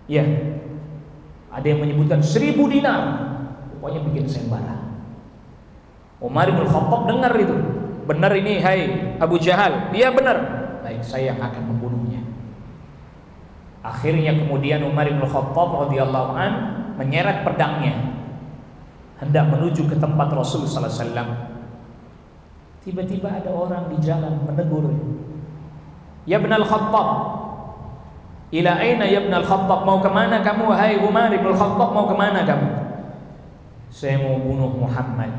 Ya, ada yang menyebutkan 1000 dinar. Pokoknya bikin sayembara. Umar bin Khattab dengar itu. Benar ini, hai Abu Jahal? Iya benar. Baik, saya yang akan membunuhnya. Akhirnya kemudian Umar bin Khattab radhiyallahu an menyeret pedangnya hendak menuju ke tempat Rasul sallallahu alaihi wasallam. Tiba-tiba ada orang di jalan menegur, "Ya Ibn al-Khattab, ila aina ya Ibn al-Khattab? Mau kemana kamu, hai Umar bin Khattab, mau kemana kamu?" "Saya mau bunuh Muhammad."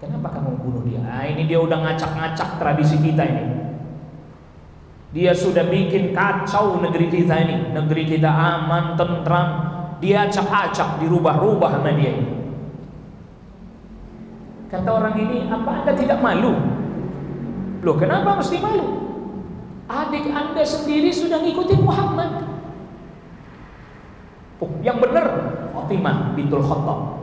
"Kenapa kamu bunuh dia?" "Ah, ini dia udah ngacak-ngacak tradisi kita ini. Dia sudah bikin kacau negeri kita ini. Negeri kita aman, tentram, dia acak-acak, dirubah-rubah sama dia ini." Kata orang ini, "Apa Anda tidak malu?" "Loh, kenapa mesti malu? Adik Anda sendiri sudah ngikutin Muhammad." "Oh, yang benar Fatimah bintul Khattab."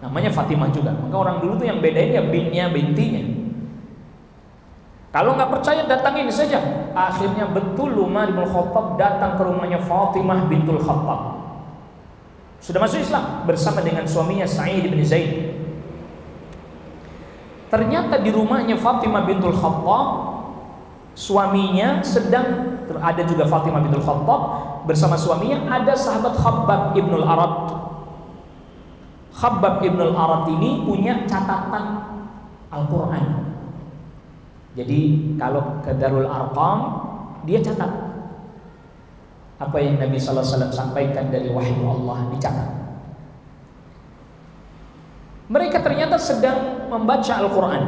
Namanya Fatimah juga. Maka orang dulu tuh yang bedain ya binnya, bintinya. Kalau nggak percaya datangin saja. Akhirnya betul Umar bin Khattab datang ke rumahnya Fatimah bintul Khattab. Sudah masuk Islam bersama dengan suaminya Sa'id bin Zaid. Ternyata di rumahnya Fatimah bintul Khattab, suaminya sedang, ada juga Fatimah bintul Khattab bersama suaminya, ada sahabat Khabbab ibnul Arat. Khabbab ibnul Arat ini punya catatan Al-Quran. Jadi kalau ke Darul Arqam, dia catat apa yang Nabi sallallahu alaihi wasallam sampaikan dari wahyu Allah, dicatat. Mereka ternyata sedang membaca Al-Quran.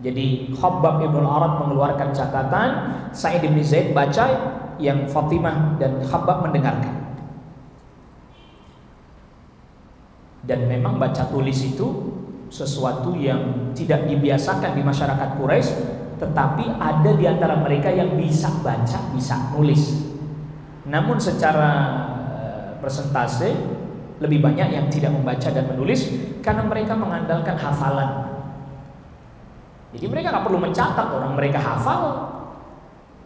Jadi Khabbab ibn al-Arat mengeluarkan catatan, Sa'id bin Zaid baca, yang Fatimah dan Khabbab mendengarkan. Dan memang baca tulis itu sesuatu yang tidak dibiasakan di masyarakat Quraisy, tetapi ada di antara mereka yang bisa baca, bisa nulis. Namun secara persentase lebih banyak yang tidak membaca dan menulis karena mereka mengandalkan hafalan. Jadi mereka nggak perlu mencatat, orang mereka hafal.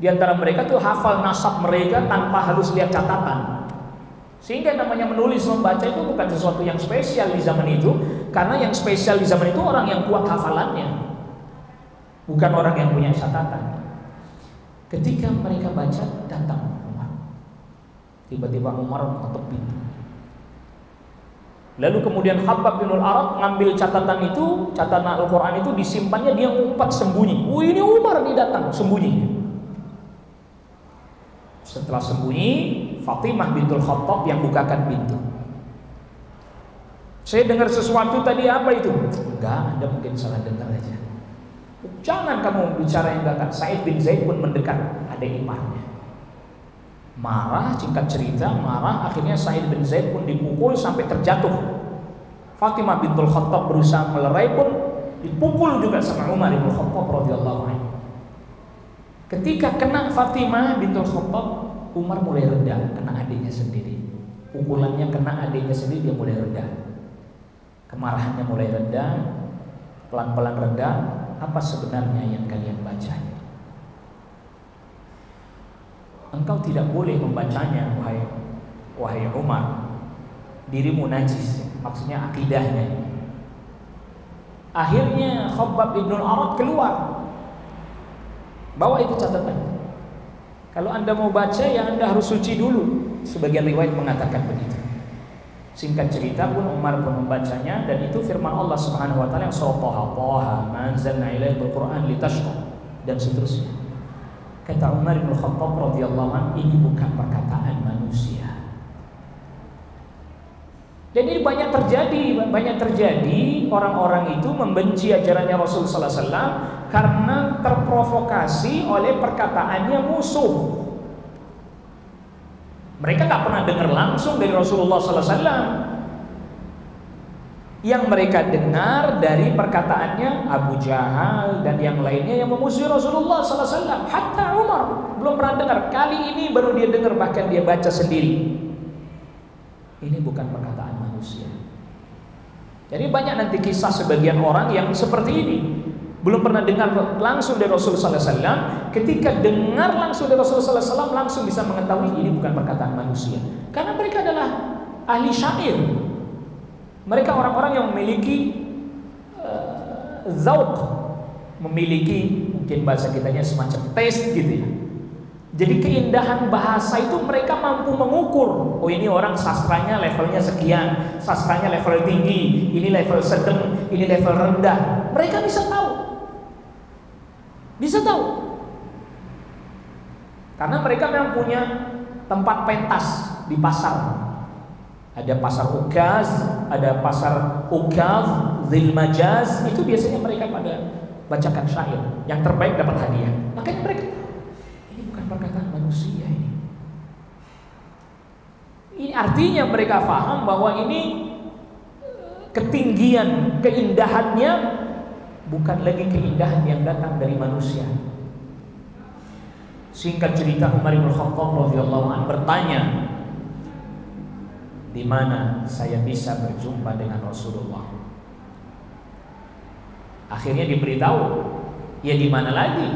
Di antara mereka tuh hafal nasab mereka tanpa harus lihat catatan. Sehingga namanya menulis membaca itu bukan sesuatu yang spesial di zaman itu, karena yang spesial di zaman itu orang yang kuat hafalannya, bukan orang yang punya catatan. Ketika mereka baca, datang Umar. Tiba-tiba Umar mengetuk pintu. Lalu kemudian Khabbab bin al-Arat ngambil catatan itu, catatan Al-Quran itu disimpannya, dia ngumpat sembunyi. Oh, ini Umar nih datang, sembunyi. Setelah sembunyi, Fatimah bintul Khattab yang bukakan pintu. Saya dengar sesuatu tadi, apa itu? Enggak, Anda mungkin salah dengar aja. Jangan kamu bicara yang enggak. Sa'id bin Zaid pun mendekat, adik iparnya. Marah, singkat cerita, marah. Akhirnya Sa'id bin Zaid pun dipukul sampai terjatuh. Fatimah bintul Khattab berusaha melerai pun dipukul juga sama Umar bin Khattab radhiyallahu anhu. Ketika kena Fatimah bintul Khattab, Umar mulai reda, kena adiknya sendiri. Pukulannya kena adiknya sendiri, dia mulai reda. Kemarahannya mulai reda, pelan-pelan reda. Apa sebenarnya yang kalian baca? Engkau tidak boleh membacanya, wahai Umar. Dirimu najis, maksudnya akidahnya. Akhirnya Khabbab ibn al-Arat keluar, bawa itu catatan. Kalau Anda mau baca, ya Anda harus suci dulu. Sebagian riwayat mengatakan begitu. Singkat cerita pun Umar pun membacanya, dan itu firman Allah Subhanahu wa taala yang surah Taha, ma anzalna ilaikal Qur'an litashqa, dan seterusnya. Kata Umar bin Khattab radhiyallahu anhu, ini bukan perkataan manusia. Jadi banyak terjadi orang-orang itu membenci ajarannya Rasul sallallahu alaihi wasallam karena terprovokasi oleh perkataannya musuh. Mereka tak pernah dengar langsung dari Rasulullah sallallahu alaihi wasallam. Yang mereka dengar dari perkataannya Abu Jahal dan yang lainnya yang memusuhi Rasulullah sallallahu alaihi wasallam. Hatta Umar belum pernah dengar. Kali ini baru dia dengar, bahkan dia baca sendiri. Ini bukan perkataan manusia. Jadi banyak nanti kisah sebagian orang yang seperti ini, belum pernah dengar langsung dari Rasulullah SAW. Ketika dengar langsung dari Rasulullah SAW, langsung bisa mengetahui ini bukan perkataan manusia. Karena mereka adalah ahli syair. Mereka orang-orang yang memiliki zauq, memiliki, mungkin bahasa kitanya semacam taste gitu ya. Jadi keindahan bahasa itu mereka mampu mengukur. Oh, ini orang sastranya levelnya sekian, sastranya level tinggi, ini level sedang, ini level rendah. Mereka bisa tahu. Bisa tahu. Karena mereka memang punya tempat pentas di pasar. Ada pasar Ukaz, ada pasar Ukaz, Zil Majaz. Itu biasanya mereka pada bacakan syair. Yang terbaik dapat hadiah. Makanya mereka, perkataan manusia ini. Ini artinya mereka paham bahwa ini ketinggian keindahannya bukan lagi keindahan yang datang dari manusia. Singkat cerita, Umar bin Khattab radhiyallahu anhu bertanya, di mana saya bisa berjumpa dengan Rasulullah? Akhirnya diberitahu, ya di mana lagi?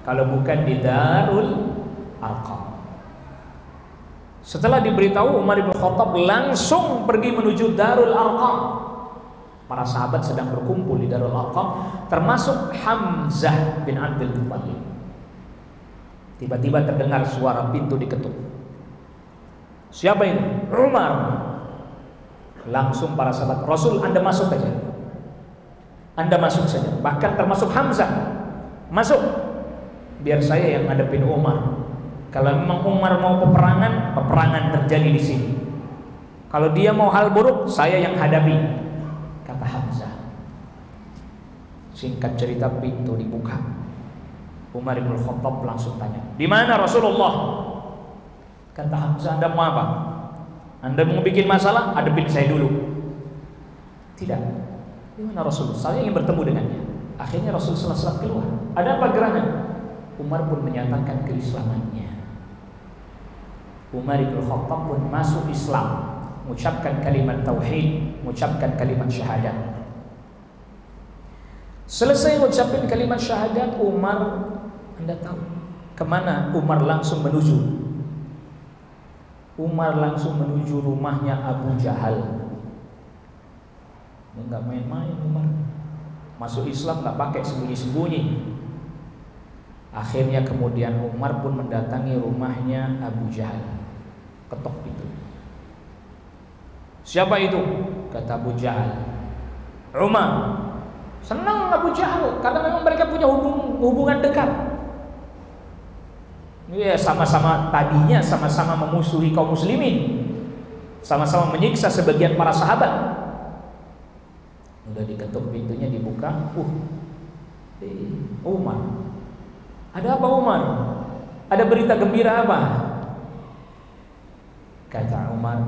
Kalau bukan di Darul Arqam. Setelah diberitahu, Umar bin Khattab langsung pergi menuju Darul Arqam. Para sahabat sedang berkumpul di Darul Arqam, termasuk Hamzah bin Abdul Muttalib. Tiba-tiba terdengar suara pintu diketuk. Siapa ini? Umar. Langsung para sahabat, Rasul, Anda masuk aja. Anda masuk saja. Bahkan termasuk Hamzah, masuk. Biar saya yang ngadepin Umar. Kalau memang Umar mau peperangan, peperangan terjadi di sini. Kalau dia mau hal buruk, saya yang hadapi, kata Hamzah. Singkat cerita, pintu dibuka. Umar bin Khattab langsung tanya, "Di mana Rasulullah?" Kata Hamzah, "Anda mau apa? Anda mau bikin masalah? Hadapin saya dulu." "Tidak." "Di mana Rasulullah? Saya ingin bertemu dengannya." Akhirnya Rasulullah SAW keluar. "Ada apa gerangan?" Umar pun menyatakan keislamannya. Umar bin Khattab pun masuk Islam, mengucapkan kalimat tauhid, mengucapkan kalimat syahadat. Selesai mengucapkan kalimat syahadat, Umar, Anda tahu kemana Umar langsung menuju? Umar langsung menuju rumahnya Abu Jahal. Enggak main-main Umar. Masuk Islam enggak pakai sembunyi-sembunyi. Akhirnya kemudian Umar pun mendatangi rumahnya Abu Jahal. Ketok pintu. "Siapa itu?" Kata Abu Jahal. "Umar." Senang Abu Jahal karena memang mereka punya hubungan dekat. Ya, sama-sama tadinya sama-sama memusuhi kaum muslimin, sama-sama menyiksa sebagian para sahabat. Udah diketuk pintunya, dibuka. Umar. "Ada apa Umar? Ada berita gembira apa?" Kata Umar,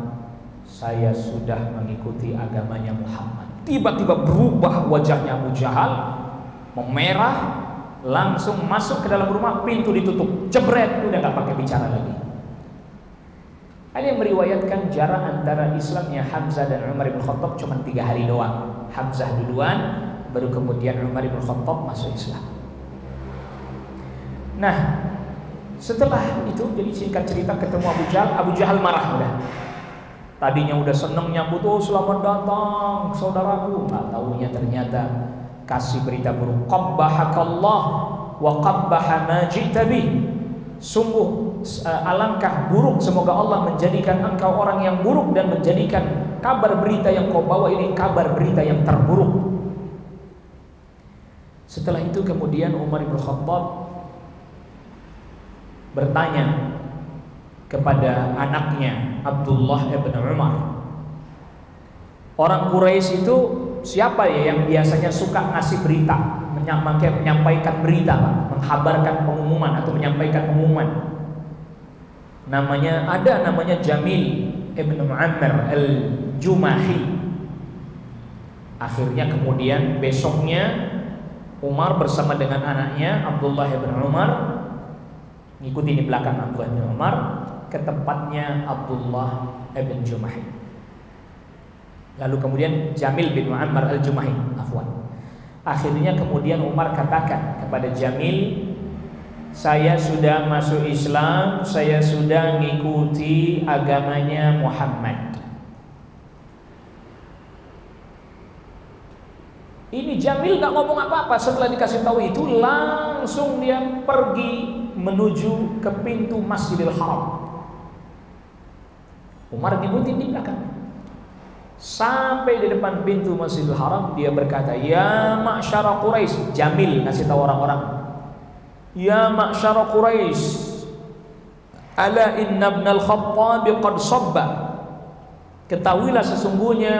"Saya sudah mengikuti agamanya Muhammad." Tiba-tiba berubah wajahnya Abu Jahal, memerah, langsung masuk ke dalam rumah, pintu ditutup, jebret, udah gak pakai bicara lagi. Ada yang meriwayatkan jarak antara Islamnya Hamzah dan Umar bin Khattab cuma 3 hari doang. Hamzah duluan, baru kemudian Umar bin Khattab masuk Islam. Nah, setelah itu, jadi singkat cerita, ketemu Abu Jahal marah udah. Tadinya udah seneng nyambut, "Oh selamat datang saudaraku." Nggak tahunya ternyata kasih berita buruk. "Qabbahakallah wa qabbaha ma ji'ta bih." Sungguh alangkah buruk, semoga Allah menjadikan engkau orang yang buruk dan menjadikan kabar berita yang kau bawa ini kabar berita yang terburuk. Setelah itu kemudian Umar bin Khattab bertanya kepada anaknya Abdullah bin Umar, "Orang Quraisy itu siapa ya yang biasanya suka ngasih berita, menyampaikan berita, menghabarkan pengumuman atau menyampaikan pengumuman?" Namanya Jamil ibn Muammar al-Jumahi. Akhirnya kemudian besoknya Umar bersama dengan anaknya Abdullah bin Umar ngikutin di belakang Abdullah bin Umar ke tempatnya Abdullah bin Jumahi. Lalu kemudian Jamil bin Muammar al-Jumahi, akhirnya kemudian Umar katakan kepada Jamil, "Saya sudah masuk Islam, saya sudah ngikuti agamanya Muhammad." Ini Jamil gak ngomong apa-apa. Setelah dikasih tahu itu, langsung dia pergi menuju ke pintu Masjidil Haram. Umar ngikutin di belakang. Sampai di depan pintu Masjidil Haram, dia berkata, "Ya ma'syara Quraisy." Jamil ngasih tahu orang-orang, "Ya ma'syara Quraisy, ala inna ibn al-Khattab qad sabba." Ketahuilah sesungguhnya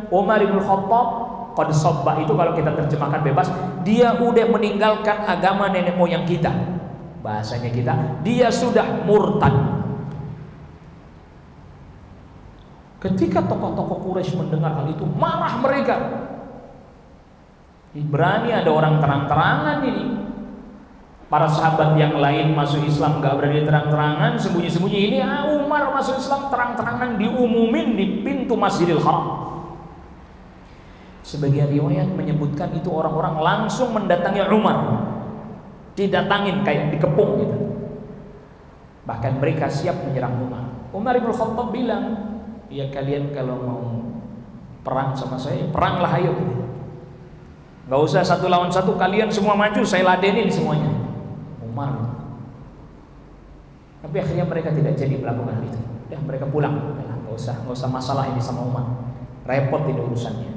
Umar bin Khattab qad sabba, itu kalau kita terjemahkan bebas, dia udah meninggalkan agama nenek moyang kita. Bahasanya kita, dia sudah murtad. Ketika tokoh-tokoh Quraisy mendengar hal itu, marah mereka. Berani ada orang terang-terangan ini. Para sahabat yang lain masuk Islam gak berani terang-terangan, sembunyi-sembunyi. Ini Umar masuk Islam terang-terangan, diumumin di pintu Masjidil Haram. Sebagian riwayat menyebutkan itu orang-orang langsung mendatangi Umar, didatangin kayak dikepung gitu. Bahkan mereka siap menyerang Umar. Umar bin Khattab bilang, "Ya kalian kalau mau perang sama saya, peranglah ayo. Gak usah 1 lawan 1, kalian semua maju, saya ladenin semuanya." Umar. Tapi akhirnya mereka tidak jadi melakukan hal itu. Ya mereka pulang. Gak usah masalah ini sama Umar. Repot ini urusannya.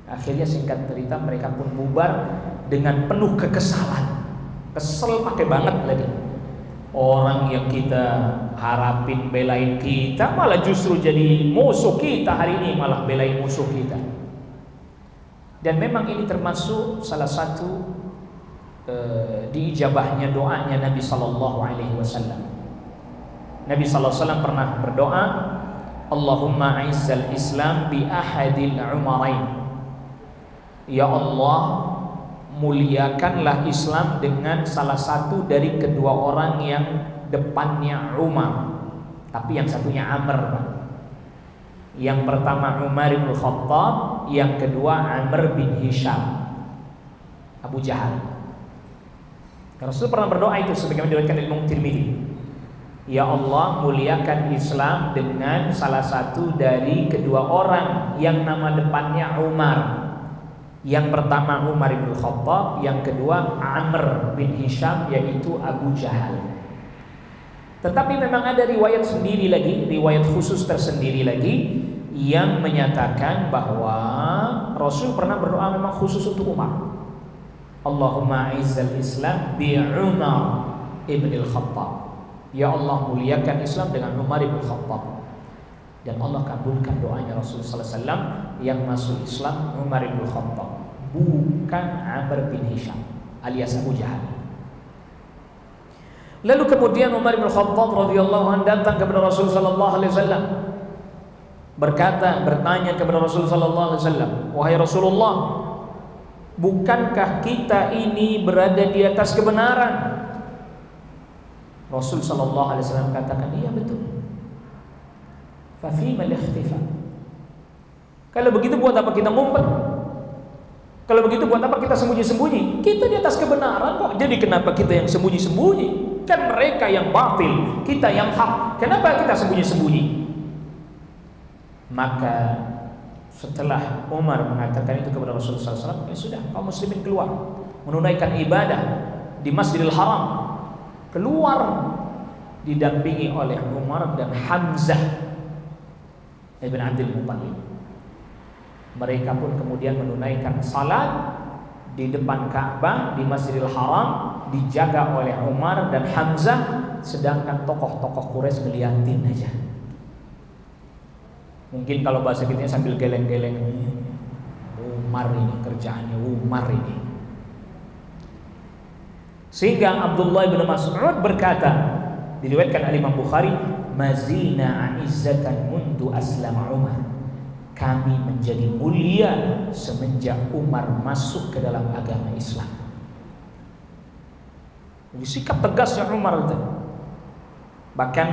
Akhirnya singkat cerita mereka pun bubar dengan penuh kekesalan. Kesel pakai banget lagi. Orang yang kita harapin belain kita malah justru jadi musuh kita hari ini, malah belain musuh kita. Dan memang ini termasuk salah satu diijabahnya doanya Nabi sallallahu alaihi wasallam. Nabi sallallahu alaihi wasallam pernah berdoa, Allahumma aizzal Islam bi ahadil umarain. Ya Allah, muliakanlah Islam dengan salah satu dari kedua orang yang depannya Umar, tapi yang satunya Amr, Pak. Yang pertama Umar bin Khattab, yang kedua Amr bin Hisham, Abu Jahal. Rasul pernah berdoa itu sebagaimana diriwayatkan dari Imam Tirmidzi. Ya Allah, muliakan Islam dengan salah satu dari kedua orang yang nama depannya Umar. Yang pertama Umar bin Khattab, yang kedua Amr bin Hisham, yaitu Abu Jahal. Tetapi memang ada riwayat sendiri lagi, riwayat khusus tersendiri lagi yang menyatakan bahwa Rasul pernah berdoa memang khusus untuk Umar. Allahumma aizzal Islam bi Umar ibn al-Khattab. Ya Allah, muliakan Islam dengan Umar ibn Khattab. Dan Allah kabulkan doanya Rasul sallallahu alaihi wasallam, yang masuk Islam Umar ibn Khattab, bukan Amr bin Hisham alias Abu Jahal. Lalu kemudian Umar bin Khattab radhiyallahu anhu datang kepada Rasul sallallahu alaihi wasallam, bertanya kepada Rasul sallallahu alaihi wasallam, wahai Rasulullah, bukankah kita ini berada di atas kebenaran? Rasul sallallahu alaihi wasallam katakan, iya betul. Fa fima al-ikhtifa? Kalau begitu buat apa kita ngumpet? Kalau begitu buat apa kita sembunyi-sembunyi? Kita di atas kebenaran kok. Jadi kenapa kita yang sembunyi-sembunyi? Kan mereka yang batil, kita yang hak. Kenapa kita sembunyi-sembunyi? Maka setelah Umar mengatakan itu kepada Rasulullah SAW, ya sudah, kaum muslimin keluar menunaikan ibadah di Masjidil Haram. Keluar didampingi oleh Umar dan Hamzah ibn Abdul Muttalib. Mereka pun kemudian menunaikan salat di depan Ka'bah di Masjidil Haram, dijaga oleh Umar dan Hamzah, sedangkan tokoh-tokoh Quraisy ngeliatin aja. Mungkin kalau bahasa kita sambil geleng-geleng, Umar ini kerjaannya, Umar ini. Sehingga Abdullah bin Mas'ud berkata, diriwayatkan oleh Imam Bukhari, mazilna a'izzatan mundu aslama Umar. Kami menjadi mulia semenjak Umar masuk ke dalam agama Islam. Jadi sikap tegasnya Umar itu. Bahkan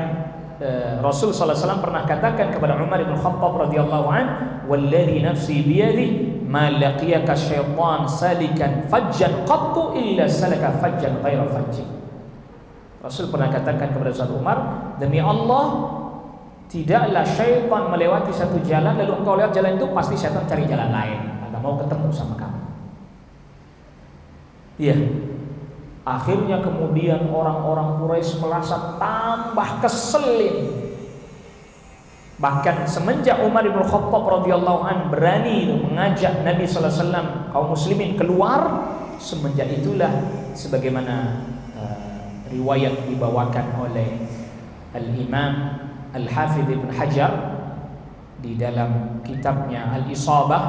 Rasul sallallahu alaihi wasallam pernah katakan kepada Umar bin Khattab radhiyallahu an, "Walladzi nafsi biyadihi ma laqiyaka syaitan salikan fajjan qattu illa salaka fajjan ghaira fajji." Rasul pernah katakan kepada Sayyid Umar, demi Allah, tidaklah syaitan melewati satu jalan lalu engkau lewat jalan itu, pasti syaitan cari jalan lain, enggak mau ketemu sama kamu. Iya. Akhirnya kemudian orang-orang Quraisy merasa tambah keselin. Bahkan semenjak Umar bin Khattab radhiyallahu an berani mengajak Nabi sallallahu alaihi wasallam kaum muslimin keluar, semenjak itulah sebagaimana riwayat dibawakan oleh Al-Imam Al-Hafidh Ibn Hajar di dalam kitabnya Al-Isabah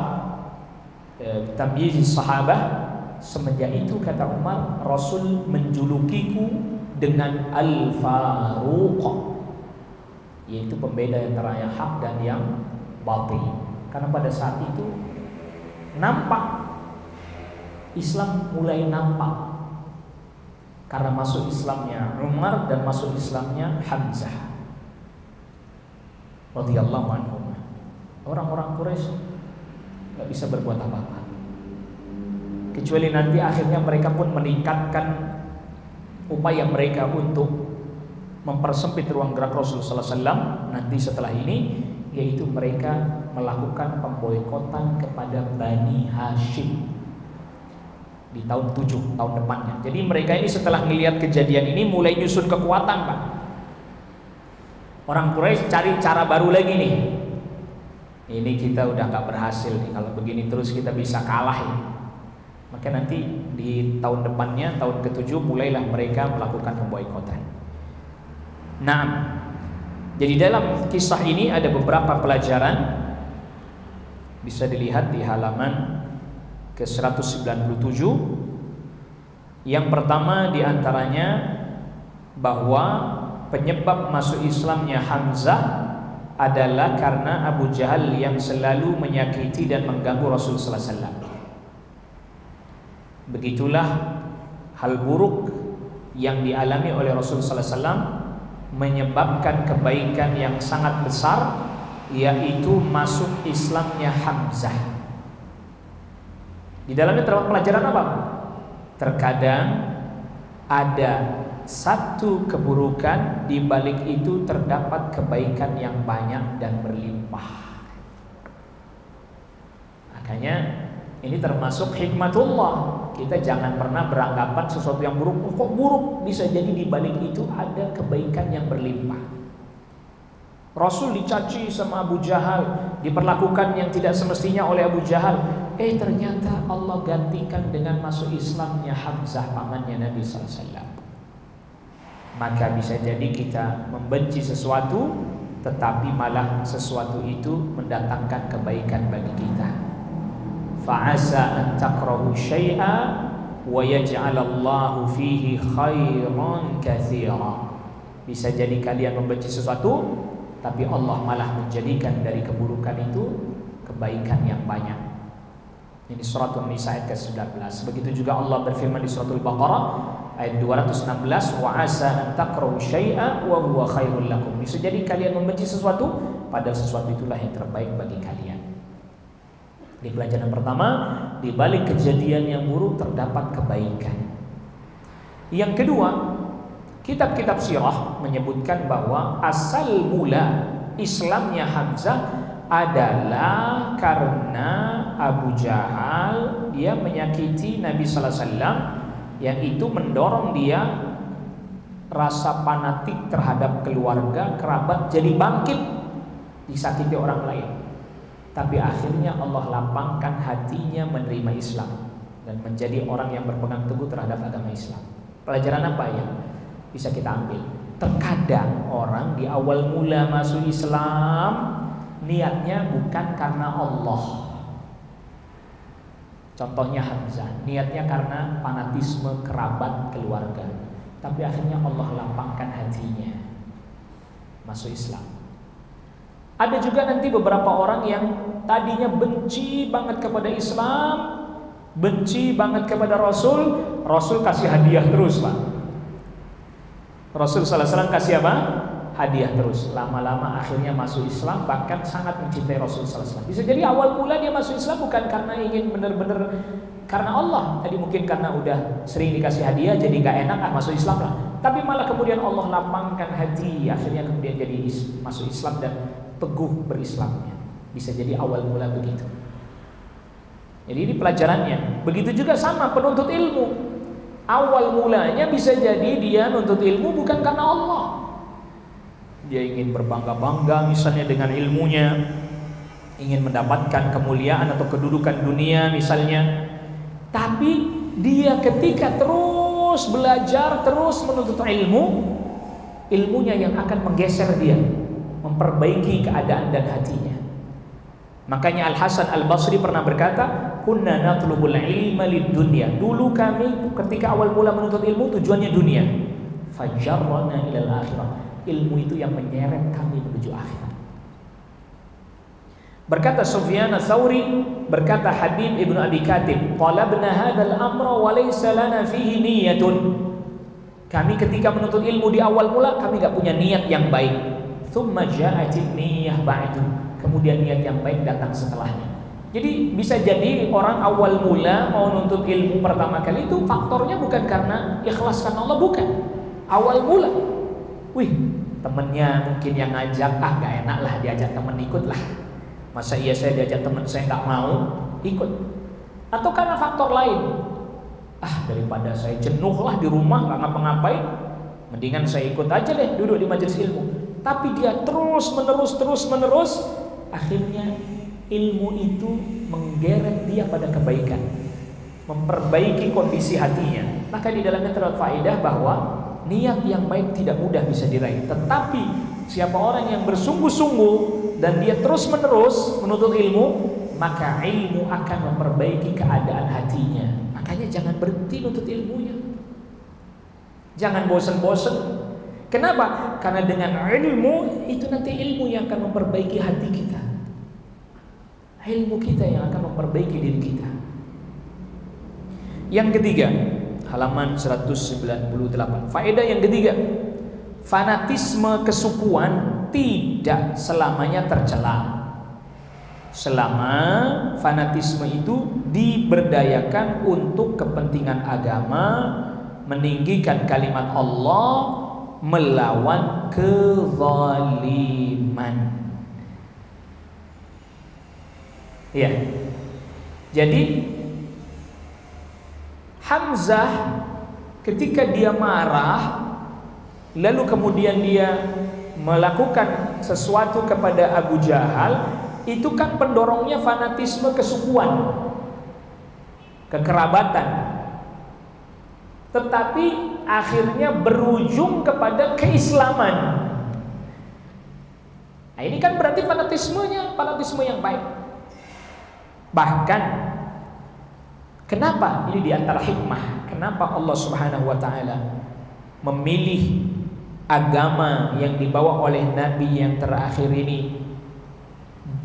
Tamyiz Sahabah. Semenjak itu, kata Umar, Rasul menjulukiku dengan Al-Faruq, yaitu pembeda antara yang hak dan yang batil. Karena pada saat itu nampak Islam mulai nampak, karena masuk Islamnya Umar dan masuk Islamnya Hamzah radhiyallahu anhu. Orang-orang Quraisy nggak bisa berbuat apa-apa, kecuali nanti akhirnya mereka pun meningkatkan upaya mereka untuk mempersempit ruang gerak Rasul sallallahu alaihi wasallam nanti setelah ini, yaitu mereka melakukan pemboikotan kepada Bani Hashim di tahun 7 tahun depannya. Jadi mereka ini setelah melihat kejadian ini mulai nyusun kekuatan, Pak. Orang Quraisy cari cara baru lagi nih. Ini kita udah nggak berhasil nih, kalau begini terus kita bisa kalah ini. Maka nanti di tahun depannya, tahun ke-7, mulailah mereka melakukan pemboikotan. Nah, jadi dalam kisah ini ada beberapa pelajaran, bisa dilihat di halaman ke-197. Yang pertama diantaranya bahwa penyebab masuk Islamnya Hamzah adalah karena Abu Jahal yang selalu menyakiti dan mengganggu Rasul sallallahu alaihi wasallam. Begitulah hal buruk yang dialami oleh Rasul sallallahu alaihi wasallam menyebabkan kebaikan yang sangat besar, yaitu masuk Islamnya Hamzah. Di dalamnya terdapat pelajaran apa? Terkadang ada satu keburukan, di balik itu terdapat kebaikan yang banyak dan berlimpah. Makanya ini termasuk hikmatullah. Kita jangan pernah beranggapan sesuatu yang buruk, kok buruk, bisa jadi di balik itu ada kebaikan yang berlimpah. Rasul dicaci sama Abu Jahal, diperlakukan yang tidak semestinya oleh Abu Jahal. Ternyata Allah gantikan dengan masuk Islamnya Hamzah, pamannya Nabi sallallahu alaihi wasallam. Maka bisa jadi kita membenci sesuatu, tetapi malah sesuatu itu mendatangkan kebaikan bagi kita. Fa'asa an takrahu syai'a wa yaj'alallahu fihi khairan katsira. Bisa jadi kalian membenci sesuatu, tapi Allah malah menjadikan dari keburukan itu kebaikan yang banyak. Ini surat An-Nisa ayat ke-19. Begitu juga Allah berfirman di surat Al-Baqarah ayat 216, wa asa an takrahu syai'a wa huwa khairul lakum. Bisa jadi kalian membenci sesuatu, padahal sesuatu itulah yang terbaik bagi kalian. Di pelajaran pertama, di balik kejadian yang buruk terdapat kebaikan. Yang kedua, kitab-kitab sirah menyebutkan bahwa asal mula Islamnya Hamzah adalah karena Abu Jahal dia menyakiti Nabi sallallahu alaihi wasallam, yang itu mendorong dia rasa fanatik terhadap keluarga, kerabat, jadi bangkit disakiti orang lain. Tapi akhirnya Allah lapangkan hatinya menerima Islam dan menjadi orang yang berpegang teguh terhadap agama Islam. Pelajaran apa yang bisa kita ambil? Terkadang orang di awal mula masuk Islam niatnya bukan karena Allah. Contohnya Hamzah, niatnya karena fanatisme kerabat keluarga, tapi akhirnya Allah lapangkan hatinya masuk Islam. Ada juga nanti beberapa orang yang tadinya benci banget kepada Islam, benci banget kepada Rasul, Rasul kasih hadiah terus Pak. Rasul sallallahu alaihi wasallam kasih apa? Hadiah terus. Lama-lama akhirnya masuk Islam, bahkan sangat mencintai Rasul sallallahu alaihi wasallam. Bisa jadi awal mula dia masuk Islam bukan karena ingin benar-benar karena Allah. Tadi mungkin karena udah sering dikasih hadiah jadi gak enak masuk Islam lah. Tapi malah kemudian Allah lapangkan hati, akhirnya kemudian jadi masuk Islam dan teguh berislamnya. Bisa jadi awal mula begitu. Jadi ini pelajarannya. Begitu juga sama penuntut ilmu. Awal mulanya bisa jadi dia nuntut ilmu bukan karena Allah. Dia ingin berbangga-bangga misalnya dengan ilmunya, ingin mendapatkan kemuliaan atau kedudukan dunia misalnya. Tapi dia ketika terus belajar, terus menuntut ilmu, ilmunya yang akan menggeser dia, memperbaiki keadaan dan hatinya. Makanya Al-Hasan Al-Basri pernah berkata, kunna natlubul ilma lid-dunya. Dulu kami ketika awal mula menuntut ilmu tujuannya dunia. Fajarrana ilal akhirah. Ilmu itu yang menyeret kami menuju akhirat. Berkata Sufyan Ats-Tsauri, berkata Habib Ibnu Abi Katib, talabna hadzal amra wa laysa lana fihi niyyatun. Kami ketika menuntut ilmu di awal mula kami enggak punya niat yang baik. Tsumma ja'atin niyyah ba'du. Kemudian niat yang baik datang setelahnya. Jadi bisa jadi orang awal mula mau nuntut ilmu pertama kali itu faktornya bukan karena ikhlas karena Allah, bukan. Awal mula, wih temennya mungkin yang ngajak, gak enak lah diajak temen, ikut lah. Masa iya saya diajak temen saya gak mau ikut. Atau karena faktor lain, daripada saya jenuh lah di rumah gak ngapa-ngapain, mendingan saya ikut aja deh duduk di majelis ilmu. Tapi dia terus menerus akhirnya ilmu itu menggeret dia pada kebaikan, memperbaiki kondisi hatinya. Maka di dalamnya terdapat faedah bahwa niat yang baik tidak mudah bisa diraih. Tetapi siapa orang yang bersungguh-sungguh dan dia terus-menerus menuntut ilmu, maka ilmu akan memperbaiki keadaan hatinya. Makanya jangan berhenti nuntut ilmunya. Jangan bosan-bosan. Kenapa? Karena dengan ilmu itu nanti ilmu yang akan memperbaiki hati kita. Ilmu kita yang akan memperbaiki diri kita. Yang ketiga, halaman 198. Faedah yang ketiga, fanatisme kesukuan tidak selamanya tercela. Selama fanatisme itu diberdayakan untuk kepentingan agama, meninggikan kalimat Allah, melawan kezaliman. Ya. Jadi Hamzah ketika dia marah, lalu kemudian dia melakukan sesuatu kepada Abu Jahal, itu kan pendorongnya fanatisme kesukuan, kekerabatan. Tetapi akhirnya berujung kepada keislaman. Nah, ini kan berarti fanatisme yang baik. Bahkan kenapa ini diantara hikmah? Kenapa Allah Subhanahu wa ta'ala memilih agama yang dibawa oleh Nabi yang terakhir ini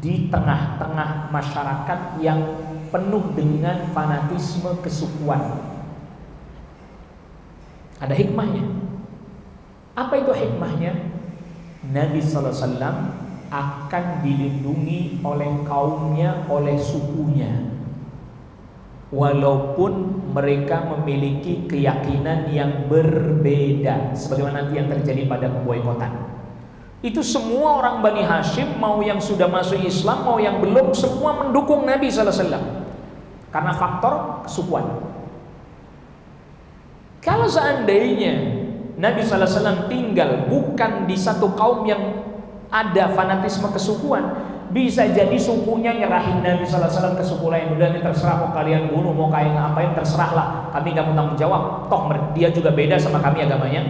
di tengah-tengah masyarakat yang penuh dengan fanatisme kesukuan? Ada hikmahnya. Apa itu hikmahnya? Nabi SAW akan dilindungi oleh kaumnya, oleh sukunya, walaupun mereka memiliki keyakinan yang berbeda, sebagaimana nanti yang terjadi pada pemboikotan. Itu semua orang Bani Hashim, mau yang sudah masuk Islam, mau yang belum, semua mendukung Nabi SAW karena faktor kesukuan. Kalau seandainya Nabi SAW tinggal bukan di satu kaum yang ada fanatisme kesukuan, bisa jadi sukunya nyerahin Nabi SAW ke suku lain. Udah nih, terserah, mau kalian bunuh, mau kalian ngapain, terserahlah, kami gak mau tanggung jawab, toh dia juga beda sama kami agamanya.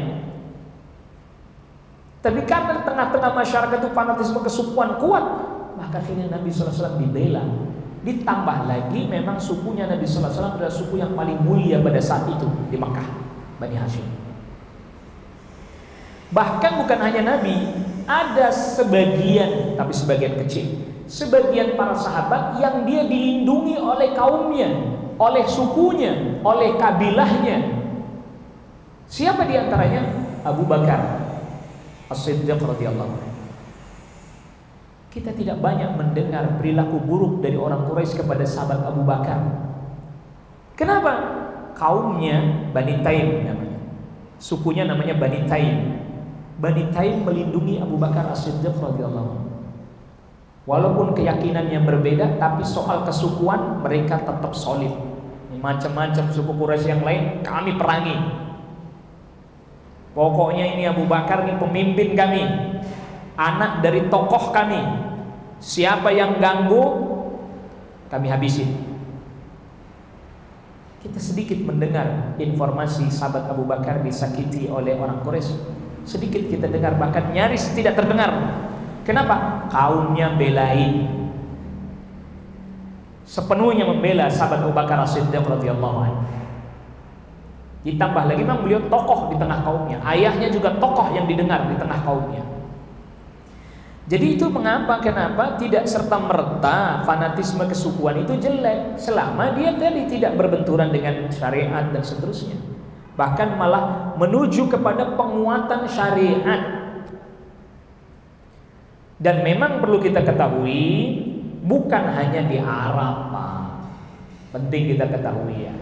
Tapi karena di tengah-tengah masyarakat itu fanatisme kesukuan kuat, maka akhirnya Nabi SAW dibela. Ditambah lagi memang sukunya Nabi SAW adalah suku yang paling mulia pada saat itu di Makkah, Bani Hashim. Bahkan bukan hanya Nabi, ada sebagian, tapi sebagian kecil, sebagian para sahabat yang dia dilindungi oleh kaumnya, oleh sukunya, oleh kabilahnya. Siapa diantaranya? Abu Bakar As-Siddiq radhiyallahu anhu. Kita tidak banyak mendengar perilaku buruk dari orang Quraisy kepada sahabat Abu Bakar. Kenapa? Kaumnya Bani Taim namanya. Sukunya namanya Bani Taim. Bani Taim melindungi Abu Bakar As-Siddiq radhiyallahu anhu. Walaupun keyakinannya berbeda, tapi soal kesukuan mereka tetap solid. Macam-macam suku Quraisy yang lain kami perangi. Pokoknya ini Abu Bakar ini pemimpin kami, anak dari tokoh kami. Siapa yang ganggu, kami habisin. Kita sedikit mendengar informasi sahabat Abu Bakar disakiti oleh orang Quraisy. Sedikit kita dengar, bahkan nyaris tidak terdengar. Kenapa? Kaumnya belain, sepenuhnya membela sahabat Abu Bakar As-Siddiq radhiyallahu anhu. Ditambah lagi memang beliau tokoh di tengah kaumnya, ayahnya juga tokoh yang didengar di tengah kaumnya. Jadi itu kenapa tidak serta-merta fanatisme kesukuan itu jelek, selama dia tadi tidak berbenturan dengan syariat dan seterusnya. Bahkan malah menuju kepada penguatan syariat. Dan memang perlu kita ketahui, bukan hanya di Arab, Pak. Penting kita ketahui ya.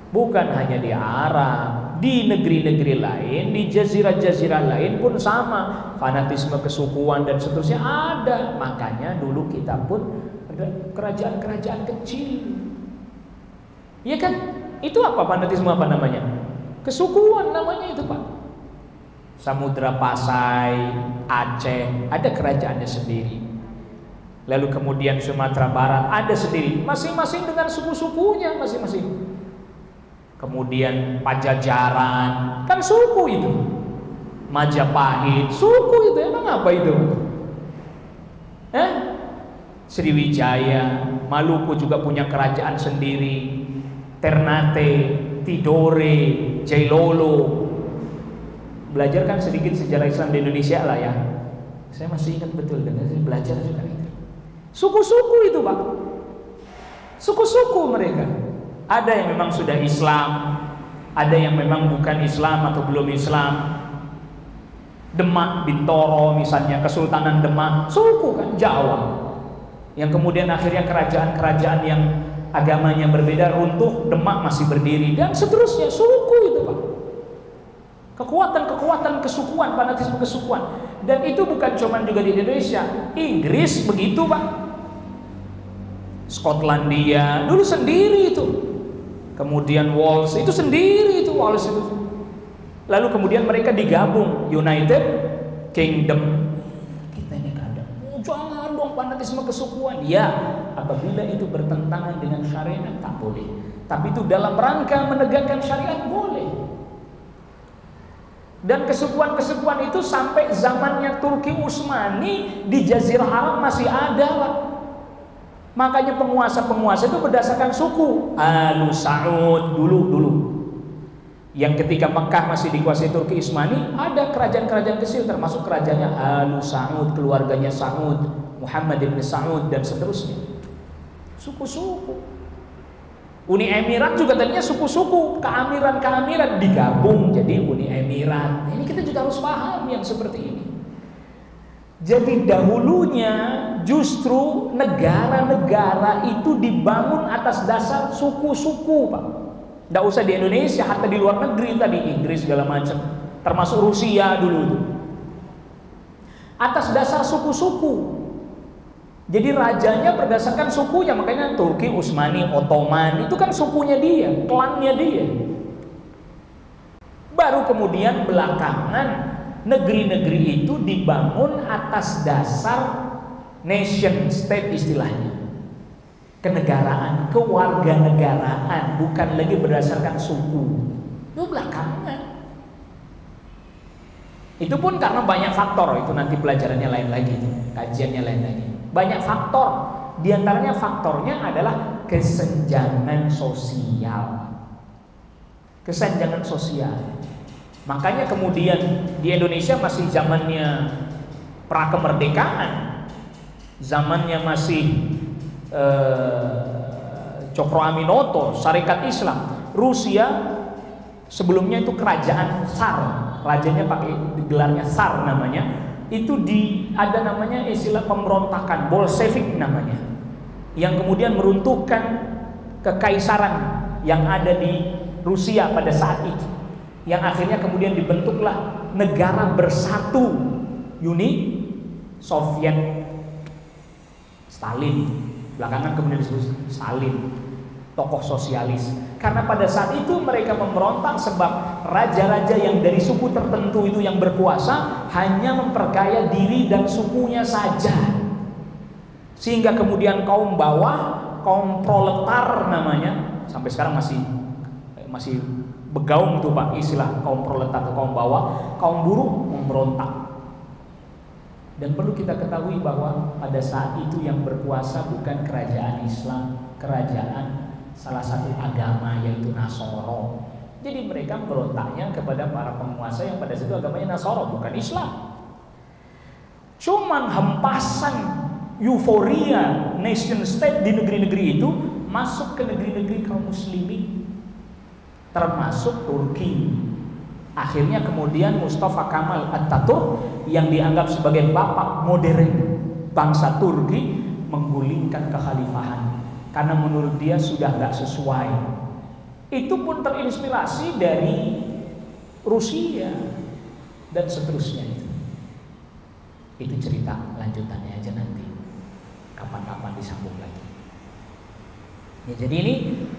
Bukan hanya di Arab, di negeri-negeri lain, di jazirah-jazirah lain pun sama. Fanatisme kesukuan dan seterusnya ada. Makanya dulu kita pun ada kerajaan-kerajaan kecil. Iya kan? Itu apa fanatisme, apa namanya? Kesukuan namanya itu, Pak. Samudra Pasai, Aceh, ada kerajaannya sendiri. Lalu kemudian Sumatera Barat ada sendiri, masing-masing dengan suku-sukunya masing-masing. Kemudian Pajajaran, kan suku itu. Majapahit, suku itu, emang apa itu? Sriwijaya, Maluku juga punya kerajaan sendiri. Ternate, Tidore, Jailolo. Belajar kan sedikit sejarah Islam di Indonesia lah ya. Saya masih ingat betul dan saya belajar juga itu. Suku-suku itu Pak. Suku-suku mereka. Ada yang memang sudah Islam, ada yang memang bukan Islam atau belum Islam. Demak, Bintoro misalnya, Kesultanan Demak, suku kan Jawa. Yang kemudian akhirnya kerajaan-kerajaan yang agamanya berbeda runtuh, Demak masih berdiri dan seterusnya, suku itu Pak. Kekuatan-kekuatan kesukuan, fanatisme kesukuan. Dan itu bukan cuma juga di Indonesia, Inggris begitu Pak. Skotlandia dulu sendiri itu. Kemudian Wales itu sendiri itu, Wales itu. Lalu kemudian mereka digabung, United Kingdom. Kita ini kadang, jangan dong fanatisme kesukuan. Ya, apabila itu bertentangan dengan syariat tak boleh. Tapi itu dalam rangka menegakkan syariat boleh. Dan kesukuan-kesukuan itu sampai zamannya Turki Utsmani di Jazirah Arab masih ada Pak. Makanya penguasa-penguasa itu berdasarkan suku. Alu Saud dulu. Yang ketika Mekah masih dikuasai Turki Utsmani, ada kerajaan-kerajaan kecil termasuk kerajaannya Alu Saud, keluarganya Saud, Muhammad bin Saud dan seterusnya. Suku-suku. Uni Emirat juga tadinya suku-suku, keamiran-keamiran digabung jadi Uni Emirat. Ini kita juga harus paham yang seperti ini. Jadi dahulunya justru negara-negara itu dibangun atas dasar suku-suku, Pak. Nggak usah di Indonesia, hatta di luar negeri tadi, Inggris segala macam, termasuk Rusia dulu. Atas dasar suku-suku. Jadi rajanya berdasarkan sukunya, makanya Turki, Utsmani, Ottoman itu kan sukunya dia, klannya dia. Baru kemudian belakangan negeri-negeri itu dibangun atas dasar nation state istilahnya. Kenegaraan, kewarganegaraan, bukan lagi berdasarkan suku. Itu belakangan. Itu pun karena banyak faktor, itu nanti pelajarannya lain lagi, kajiannya lain lagi. Banyak faktor, diantaranya faktornya adalah kesenjangan sosial. Kesenjangan sosial. Makanya kemudian di Indonesia masih zamannya prakemerdekaan, zamannya masih Cokro Aminoto, Syarikat Islam. Rusia sebelumnya itu kerajaan Tsar, rajanya pakai gelarnya Tsar namanya. Itu ada namanya istilah pemberontakan Bolshevik namanya, yang kemudian meruntuhkan kekaisaran yang ada di Rusia pada saat itu, yang akhirnya kemudian dibentuklah negara bersatu Uni Soviet. Stalin belakangan kemudian disebut Stalin, tokoh sosialis. Karena pada saat itu mereka memberontak sebab raja-raja yang dari suku tertentu itu yang berkuasa hanya memperkaya diri dan sukunya saja. Sehingga kemudian kaum bawah, kaum proletar namanya, sampai sekarang masih begaung tuh Pak istilah kaum proletar atau kaum bawah, kaum buruh memberontak. Dan perlu kita ketahui bahwa pada saat itu yang berkuasa bukan kerajaan Islam, kerajaan salah satu agama yaitu Nasoro. Jadi mereka berontaknya kepada para penguasa yang pada saat itu agamanya Nasoro, bukan Islam. Cuman hempasan euforia nation state di negeri-negeri itu masuk ke negeri-negeri kaum muslimin, termasuk Turki. Akhirnya kemudian Mustafa Kemal Atatürk yang dianggap sebagai bapak modern bangsa Turki menggulingkan kekhalifahan karena menurut dia sudah nggak sesuai. Itu pun terinspirasi dari Rusia dan seterusnya itu cerita lanjutannya aja nanti, kapan-kapan disambung lagi. Ya, jadi ini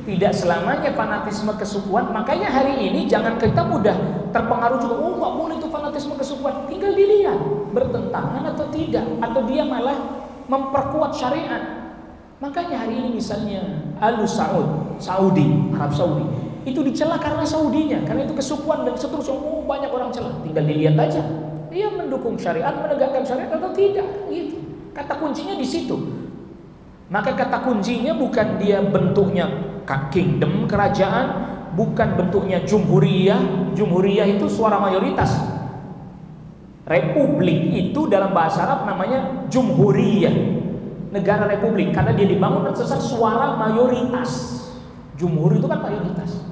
tidak selamanya fanatisme kesukuan. Makanya hari ini jangan kita mudah terpengaruh juga. Oh, nggak boleh itu fanatisme kesukuan. Tinggal dilihat bertentangan atau tidak, atau dia malah memperkuat syariat. Makanya hari ini misalnya Saudi, Arab Saudi, itu dicela karena Saudinya, karena itu kesukuan dan seterusnya. Banyak orang celah, tinggal dilihat aja. Dia mendukung syariat, menegakkan syariat atau tidak, gitu. Kata kuncinya di situ. Maka kata kuncinya bukan dia bentuknya kingdom, kerajaan, bukan bentuknya jumhuriyah. Jumhuriyah itu suara mayoritas. Republik itu dalam bahasa Arab namanya jumhuriyah. Negara republik, karena dia dibangun atas dasar suara mayoritas. Jumhur itu kan mayoritas.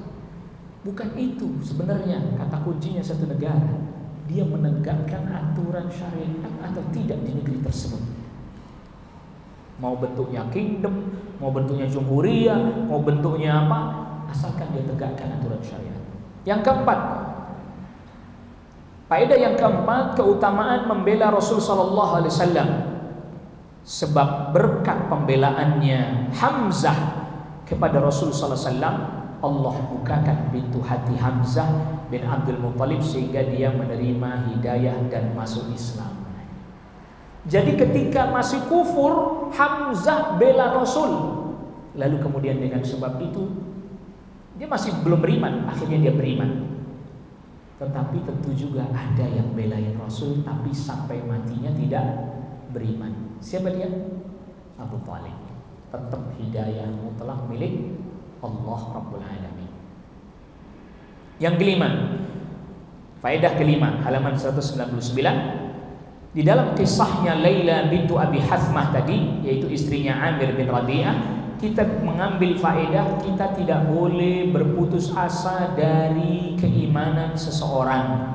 Bukan itu sebenarnya kata kuncinya satu negara. Dia menegakkan aturan syariat atau tidak di negeri tersebut. Mau bentuknya kingdom, mau bentuknya jumhuriyah, mau bentuknya apa, asalkan dia tegakkan aturan syariat. Yang keempat, faedah yang keempat, keutamaan membela Rasul sallallahu alaihi wasallam. Sebab berkat pembelaannya Hamzah kepada Rasul sallallahu alaihi wasallam, Allah bukakan pintu hati Hamzah bin Abdul Muttalib sehingga dia menerima hidayah dan masuk Islam. Jadi ketika masih kufur, Hamzah bela Rasul. Lalu kemudian dengan sebab itu dia masih belum beriman, akhirnya dia beriman. Tetapi tentu juga ada yang belain Rasul tapi sampai matinya tidak beriman. Siapa dia? Abu Talib. Tetap hidayah mutlak milik Allah Rabbul Alamin. Yang kelima, faedah kelima, halaman 199. Di dalam kisahnya Laila bintu Abi Hathmah tadi, yaitu istrinya Amir bin Rabi'ah, kita mengambil faedah kita tidak boleh berputus asa dari keimanan seseorang.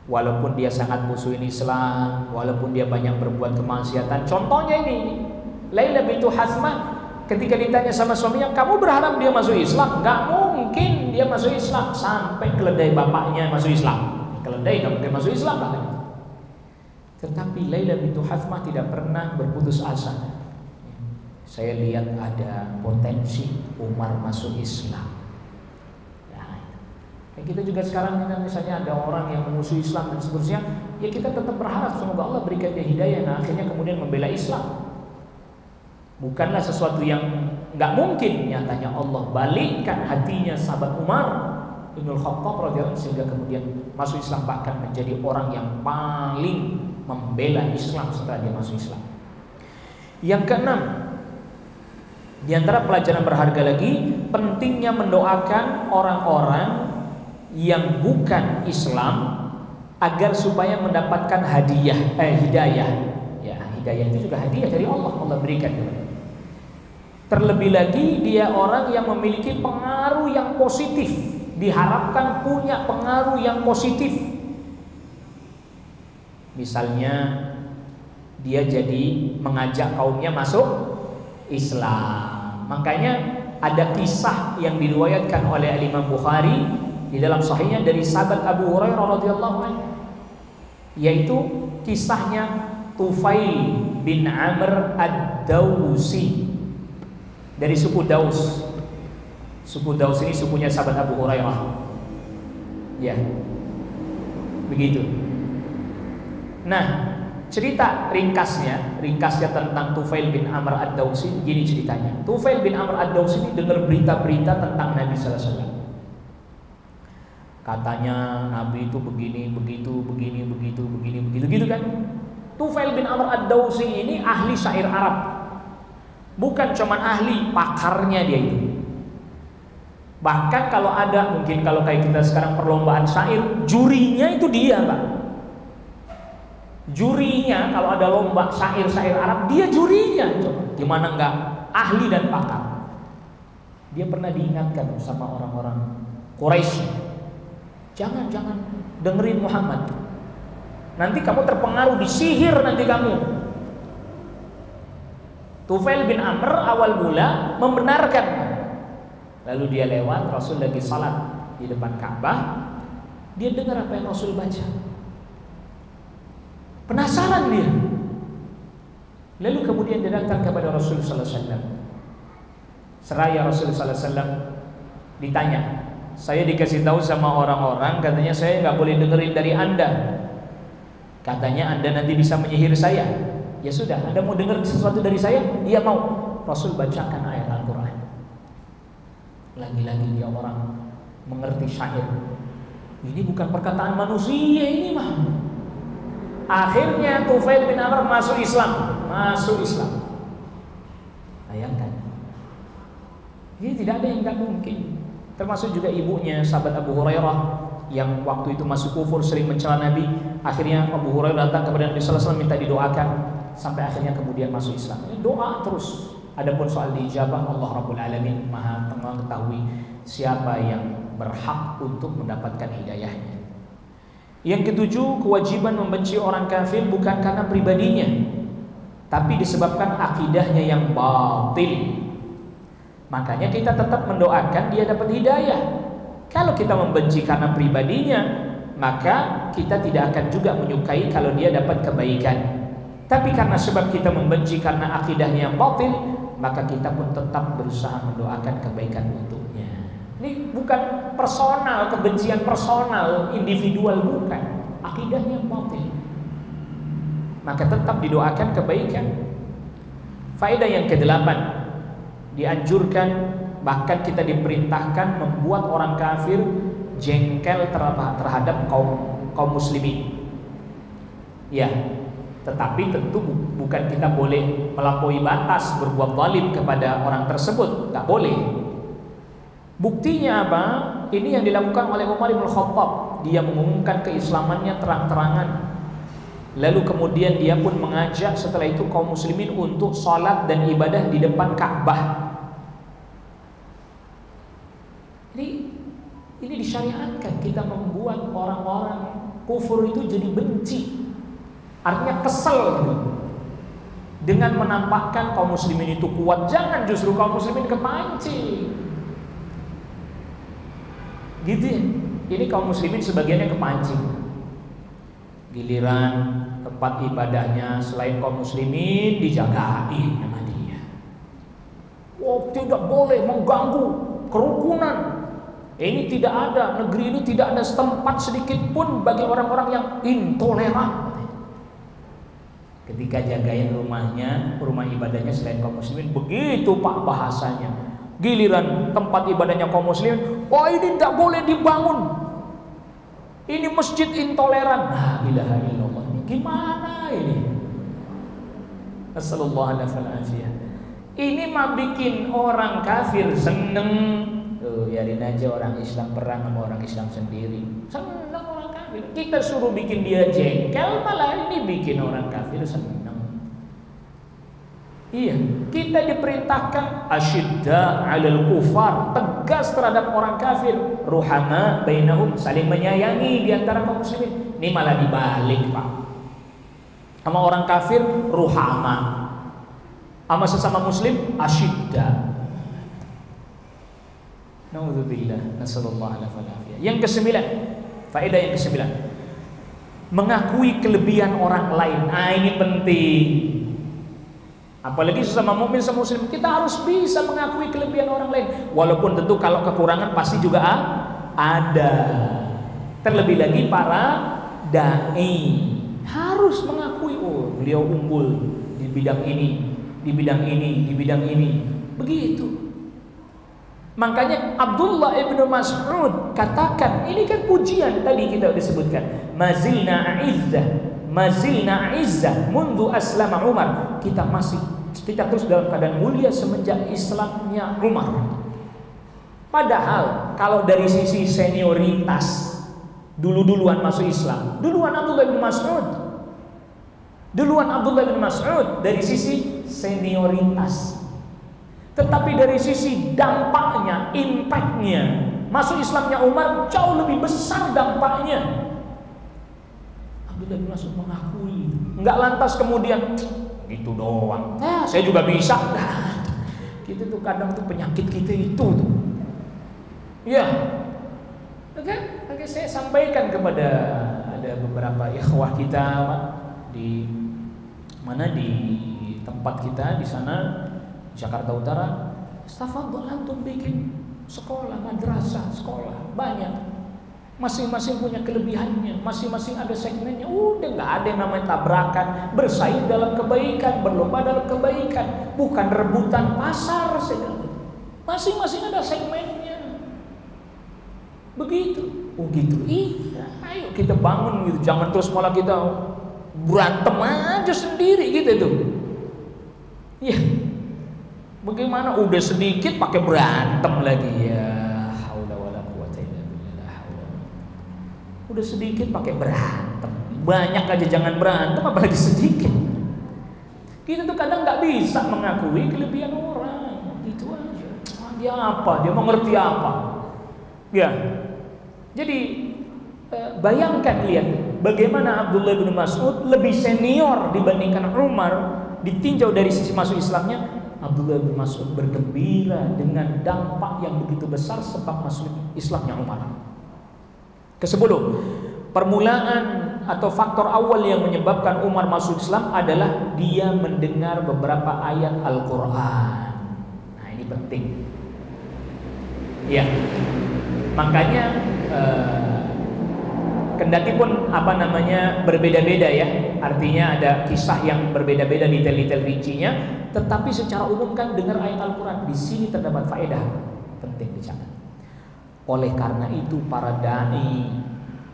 Walaupun dia sangat musuhin Islam, walaupun dia banyak berbuat kemaksiatan. Contohnya ini, Laila bintu Hathmah ketika ditanya sama suaminya, kamu berharap dia masuk Islam? Gak mungkin dia masuk Islam. Sampai keledai bapaknya masuk Islam. Keledai gak mungkin masuk Islam bahkan. Tetapi Laila bintu Hathmah tidak pernah berputus asa. Saya lihat ada potensi Umar masuk Islam. Kita juga sekarang misalnya ada orang yang memusuhi Islam dan seterusnya, ya kita tetap berharap semoga Allah berikan dia hidayah dan akhirnya kemudian membela Islam. Bukanlah sesuatu yang nggak mungkin. Nyatanya Allah balikkan hatinya sahabat Umar bin Khattab radhiyallahu anhu sehingga kemudian masuk Islam, bahkan menjadi orang yang paling membela Islam setelah dia masuk Islam. Yang keenam, di antara pelajaran berharga lagi, pentingnya mendoakan orang-orang yang bukan Islam agar supaya mendapatkan hidayah. Ya, hidayah itu juga hadiah dari Allah, Allah berikan. Terlebih lagi dia orang yang memiliki pengaruh yang positif, diharapkan punya pengaruh yang positif. Misalnya dia jadi mengajak kaumnya masuk Islam. Makanya ada kisah yang diriwayatkan oleh Imam Bukhari di dalam sahihnya dari sahabat Abu Hurairah radhiyallahu anhu, yaitu kisahnya Tufail bin Amr ad-Dawsi dari suku Daus. Suku Daus ini sukunya sahabat Abu Hurairah. Ya, begitu. Nah, cerita ringkasnya tentang Tufail bin Amr ad-Dawsi, gini ceritanya. Tufail bin Amr ad-Dawsi ini dengar berita-berita tentang Nabi sallallahu alaihi wasallam. Katanya Nabi itu begini, begitu gitu kan. Tufail bin Amr ad-Dawsi ini ahli syair Arab. Bukan cuman ahli, pakarnya dia itu. Bahkan kalau ada, mungkin kalau kayak kita sekarang perlombaan syair, jurinya itu dia, Pak. Jurinya kalau ada lomba syair Arab, dia jurinya. Coba, gimana enggak ahli dan pakar. Dia pernah diingatkan sama orang-orang Quraisy, jangan dengerin Muhammad. Nanti kamu terpengaruh, disihir nanti kamu. Tufail bin Amr awal mula membenarkan. Lalu dia lewat, Rasul lagi salat di depan Ka'bah. Dia dengar apa yang Rasul baca. Penasaran dia. Lalu kemudian dia datang kepada Rasul sallallahu alaihi wasallam. Seraya Rasul sallallahu alaihi wasallam ditanya, saya dikasih tahu sama orang-orang, katanya saya nggak boleh dengerin dari Anda. Katanya Anda nanti bisa menyihir saya. Ya sudah, Anda mau dengar sesuatu dari saya? Iya mau. Rasul bacakan ayat Al-Quran. Lagi-lagi dia orang mengerti syair. Ini bukan perkataan manusia ini mah. Akhirnya Tufail bin Amr masuk Islam. Bayangkan. Ini tidak ada yang tidak mungkin. Termasuk juga ibunya sahabat Abu Hurairah yang waktu itu masuk kufur, sering mencela Nabi. Akhirnya Abu Hurairah datang kepada Nabi sallallahu alaihi wasallam minta didoakan sampai akhirnya kemudian masuk Islam. Ini doa terus. Adapun soal diijabah, Allah Rabbul Alamin Maha mengetahui siapa yang berhak untuk mendapatkan hidayahnya. Yang ketujuh, kewajiban membenci orang kafir bukan karena pribadinya, tapi disebabkan akidahnya yang batil. Makanya kita tetap mendoakan dia dapat hidayah. Kalau kita membenci karena pribadinya, maka kita tidak akan juga menyukai kalau dia dapat kebaikan. Tapi karena sebab kita membenci karena akidahnya yang batil, maka kita pun tetap berusaha mendoakan kebaikan untuknya. Ini bukan personal, kebencian personal, individual, bukan. Akidahnya yang batil, maka tetap didoakan kebaikan. Faedah yang ke-8, dianjurkan, bahkan kita diperintahkan membuat orang kafir jengkel terhadap kaum muslimin. Ya, tetapi tentu bukan kita boleh melampaui batas berbuat zalim kepada orang tersebut, nggak boleh. Buktinya apa? Ini yang dilakukan oleh Umar bin Khattab. Dia mengumumkan keislamannya terang-terangan. Lalu kemudian dia pun mengajak setelah itu kaum muslimin untuk salat dan ibadah di depan Ka'bah. Ini disyariatkan, kita membuat orang-orang kufur itu jadi benci. Artinya kesel gitu. Dengan menampakkan kaum muslimin itu kuat, jangan justru kaum muslimin kepancing. Gitu ya. Ini kaum muslimin sebagiannya kepancing. Giliran tempat ibadahnya selain kaum muslimin dijagain sama dia. Oh, tidak boleh mengganggu kerukunan. Ini tidak ada, negeri ini tidak ada tempat sedikit pun bagi orang-orang yang intoleran. Ketika jagain rumahnya, rumah ibadahnya selain kaum muslimin, begitu Pak bahasanya. Giliran tempat ibadahnya kaum muslimin, oh ini tidak boleh dibangun. Ini masjid intoleran. La ilaha illallah. Ini gimana ini? Assalamualaikum warahmatullahi wabarakatuh. Ini mah bikin orang kafir seneng. Biarin aja orang Islam perang sama orang Islam sendiri. Seneng orang kafir. Kita suruh bikin dia jengkel, malah ini bikin orang kafir seneng. Iya, kita diperintahkan asyidda 'alal kufar, tegas terhadap orang kafir, ruhama bainahum, saling menyayangi di antara kaum muslimin. Ini malah dibalik, Pak. Sama orang kafir ruhama, sama sesama muslim asyidda. Nauzubillah, nasallallahu alaihi wasallam. Yang ke-9, faedah yang ke-9, mengakui kelebihan orang lain. Nah, ini penting. Apalagi sesama mukmin, sama muslim, kita harus bisa mengakui kelebihan orang lain. Walaupun tentu kalau kekurangan pasti juga ada. Terlebih lagi para dai harus mengakui, oh beliau unggul di bidang ini, di bidang ini, di bidang ini. Begitu. Makanya Abdullah ibnu Mas'ud katakan, ini kan pujian tadi kita sudah sebutkan, mazilna izzah mundu aslama Umar. Kita terus dalam keadaan mulia semenjak Islamnya Umar. Padahal kalau dari sisi senioritas, duluan masuk Islam, duluan Abdullah bin Mas'ud dari sisi senioritas. Tetapi dari sisi dampaknya, impactnya, masuk Islamnya Umar jauh lebih besar dampaknya. Abdullah bin Mas'ud mengakui, enggak lantas kemudian gitu doang. Nah, saya juga bisa. Nah, kita tuh kadang tuh penyakit kita itu tuh. Ya. Oke, saya sampaikan kepada ada beberapa ikhwah kita di mana di tempat kita di sana Jakarta Utara. Stafadhol antum bikin sekolah, madrasah, sekolah banyak. Masing-masing punya kelebihannya, masing-masing ada segmennya. Udah nggak ada yang namanya tabrakan, bersaing dalam kebaikan, berlomba dalam kebaikan, bukan rebutan pasar. Masing-masing ada segmennya. Begitu. Oh gitu. Iya, ayo kita bangun gitu. Jangan terus malah kita berantem aja sendiri gitu tuh. Iya. Bagaimana udah sedikit pakai berantem lagi ya. Udah sedikit pakai berantem, banyak aja jangan berantem, apalagi sedikit. Kita tuh kadang nggak bisa mengakui kelebihan orang, itu aja. Dia apa? Dia mengerti apa? Ya. Jadi bayangkan, lihat bagaimana Abdullah bin Mas'ud lebih senior dibandingkan Umar, ditinjau dari sisi masuk Islamnya. Abdullah bin Mas'ud bergembira dengan dampak yang begitu besar sebab masuk Islamnya Umar. Ke-10, permulaan atau faktor awal yang menyebabkan Umar masuk Islam adalah dia mendengar beberapa ayat Al-Quran. Nah ini penting. Ya, makanya kendati pun berbeda-beda ya, artinya ada kisah yang berbeda-beda detail-detail rincinya, tetapi secara umum kan dengar ayat Al-Quran. Di sini terdapat faedah penting dicatat. Oleh karena itu para dai,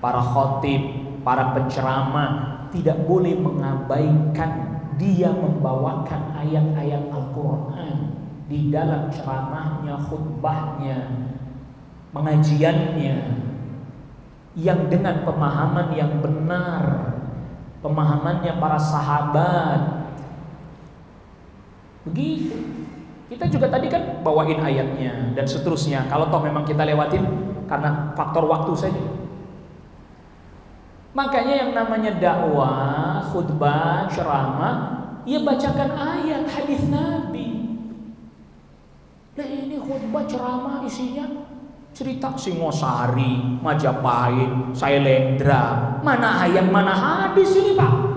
para khatib, para penceramah tidak boleh mengabaikan dia membawakan ayat-ayat Al-Quran di dalam ceramahnya, khutbahnya, pengajiannya, yang dengan pemahaman yang benar, pemahamannya para sahabat. Begitu. Kita juga tadi kan bawain ayatnya dan seterusnya. Kalau toh memang kita lewatin karena faktor waktu saja. Makanya yang namanya dakwah, khutbah, ceramah, ya bacakan ayat hadis Nabi. Nah ini khutbah ceramah isinya cerita Singosari, Majapahit, Sailendra. Mana ayat, mana hadis ini Pak?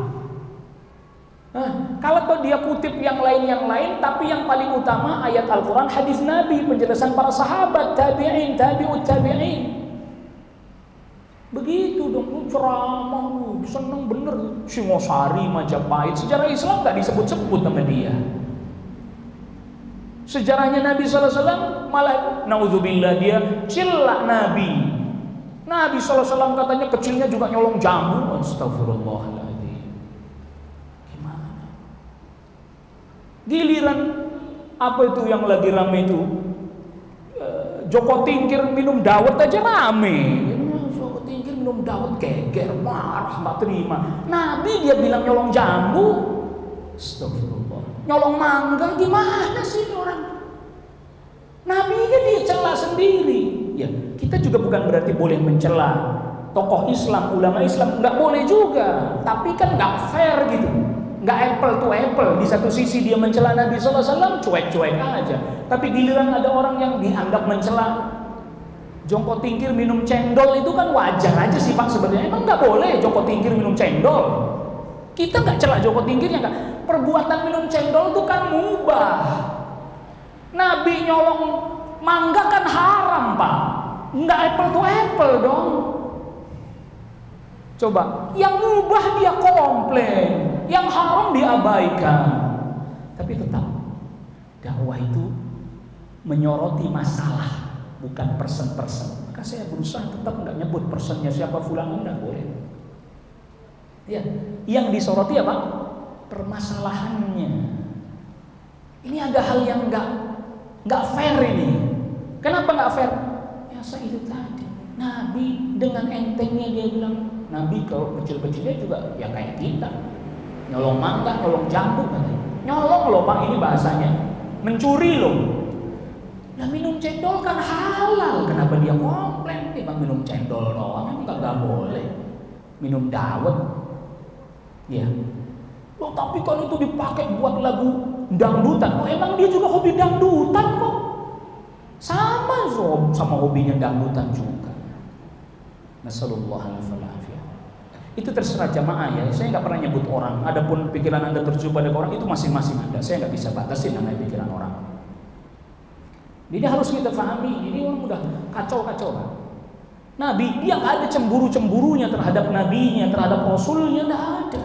Kalau toh dia kutip yang lain, tapi yang paling utama ayat Al-Quran, hadis Nabi, penjelasan para sahabat, tabi'in, tabi'ut tabi'in. Begitu dong, lu ceramah, lu seneng bener. Singosari, Majapahit, sejarah Islam gak disebut-sebut sama dia. Sejarahnya Nabi SAW malah naudzubillah dia cela Nabi. Nabi SAW katanya kecilnya juga nyolong jambu. Astagfirullahaladzim. Giliran apa itu yang lagi rame itu, Joko Tingkir minum dawet aja rame. Joko Tingkir minum dawet geger, marah, nggak terima. Nabi dia bilang nyolong jambu. Astagfirullah. Nyolong mangga gimana sih orang? Nabinya dia celah sendiri. Ya, kita juga bukan berarti boleh mencela tokoh Islam, ulama Islam, nggak boleh juga. Tapi kan nggak fair gitu. Nggak apple to apple. Di satu sisi dia mencela Nabi SAW, cuek-cuek aja. Tapi giliran ada orang yang dianggap mencela Joko Tingkir minum cendol, itu kan wajar aja sih Pak sebenarnya. Emang nggak boleh Joko Tingkir minum cendol? Kita nggak celah Joko Tingkirnya nggak. Perbuatan minum cendol itu kan mubah. Nabi nyolong mangga kan haram Pak. Nggak apple to apple dong. Coba, yang mubah dia komplain, yang haram diabaikan. Tapi tetap dakwah itu menyoroti masalah, bukan person-person. Maka saya berusaha tetap nggak nyebut personnya siapa fulan, nggak boleh. Ya, yang disoroti apa? Permasalahannya. Ini ada hal yang nggak fair ini. Kenapa nggak fair? Ya saya itu tadi. Nabi dengan entengnya dia bilang. Nabi kalau kecil-kecilnya juga ya kayak kita, nyolong mangga, nyolong jambu, nyolong loh Pak, ini bahasanya mencuri loh. Nah minum cendol kan halal, kenapa dia komplain? Emang minum cendol doang, emang nggak boleh minum dawet, ya. Loh tapi kalau itu dipakai buat lagu dangdutan, oh emang dia juga hobi dangdutan kok, sama hobinya dangdutan juga. Nasallallahu alaihi wasallam. Itu terserah jamaah ya, saya nggak pernah nyebut orang. Adapun pikiran Anda tertuju pada orang itu masing-masing Anda, saya nggak bisa batasin namanya pikiran orang. Jadi harus kita pahami, ini orang udah kacau-kacau. Nabi, dia nggak ada cemburu-cemburunya terhadap nabinya, terhadap rasulnya, nggak ada.